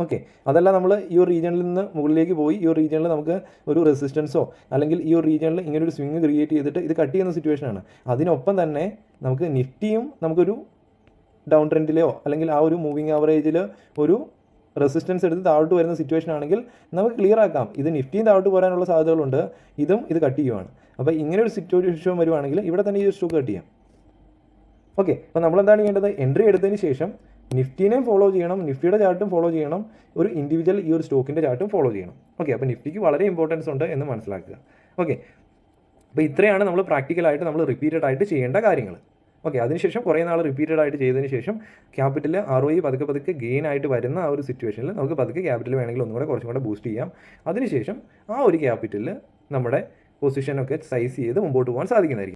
ഓക്കെ, അതല്ല നമ്മൾ ഈ ഒരു റീജിയനിൽ നിന്ന് മുകളിലേക്ക് പോയി ഈ ഒരു റീജിയനിൽ നമുക്ക് ഒരു റെസിസ്റ്റൻസോ അല്ലെങ്കിൽ ഈ ഒരു റീജിയനിൽ ഇങ്ങനെ ഒരു സ്വിങ് ക്രിയേറ്റ് ചെയ്തിട്ട് ഇത് കട്ട് ചെയ്യുന്ന സിറ്റുവേഷനാണ്. അതിനൊപ്പം തന്നെ നമുക്ക് നിഫ്റ്റിയും നമുക്കൊരു ഡൗൺ ട്രെൻഡിലെയോ അല്ലെങ്കിൽ ആ ഒരു മൂവിങ് ആവറേജിൽ ഒരു റെസിസ്റ്റൻസ് എടുത്ത് താഴോട്ട് വരുന്ന സിറ്റുവേഷൻ ആണെങ്കിൽ നമുക്ക് ക്ലിയർ ആക്കാം, ഇത് നിഫ്റ്റിയും താഴോട്ട് പോരാനുള്ള സാധ്യതകളുണ്ട്, ഇത് കട്ട് ചെയ്യുവാണ്. അപ്പോൾ ഇങ്ങനെ ഒരു സിറ്റുവേഷൻ വരുവാണെങ്കിൽ ഇവിടെ തന്നെ ഈ ഒരു സ്റ്റോക്ക് കട്ട് ചെയ്യാം. ഓക്കെ, അപ്പോൾ നമ്മളെന്താണ് ചെയ്യേണ്ടത്? എൻട്രി എടുത്തതിന് ശേഷം നിഫ്റ്റിനെയും ഫോളോ ചെയ്യണം, നിഫ്റ്റിയുടെ ചാർട്ടും ഫോളോ ചെയ്യണം, ഒരു ഇൻഡിവിജ്വൽ ഈ ഒരു സ്റ്റോക്കിൻ്റെ ചാർട്ടും ഫോളോ ചെയ്യണം. ഓക്കെ, അപ്പോൾ നിഫ്റ്റിക്ക് വളരെ ഇമ്പോർട്ടൻസ് ഉണ്ട് എന്ന് മനസ്സിലാക്കുക. ഓക്കെ, അപ്പോൾ ഇത്രയാണ് നമ്മൾ പ്രാക്ടിക്കലായിട്ട് നമ്മൾ റിപ്പീറ്റഡ് ആയിട്ട് ചെയ്യേണ്ട കാര്യങ്ങൾ. ഓക്കെ, അതിനുശേഷം കുറേ നാൾ റിപ്പീറ്റഡ് ആയിട്ട് ചെയ്തതിന് ശേഷം ക്യാപിറ്റൽ ROE പതുക്കെ ഗെയിൻ ആയിട്ട് വരുന്ന ആ ഒരു സിറ്റുവേഷനിൽ നമുക്ക് പതുക്കെ ക്യാപിറ്റൽ വേണമെങ്കിൽ ഒന്നും കൂടെ കുറച്ചും കൂടെ ബൂസ്റ്റ് ചെയ്യാം. അതിനുശേഷം ആ ഒരു ക്യാപിറ്റലിൽ നമ്മുടെ പൊസിഷനൊക്കെ സൈസ് ചെയ്ത് മുമ്പോട്ട് പോകാൻ സാധിക്കുന്നതായിരിക്കും.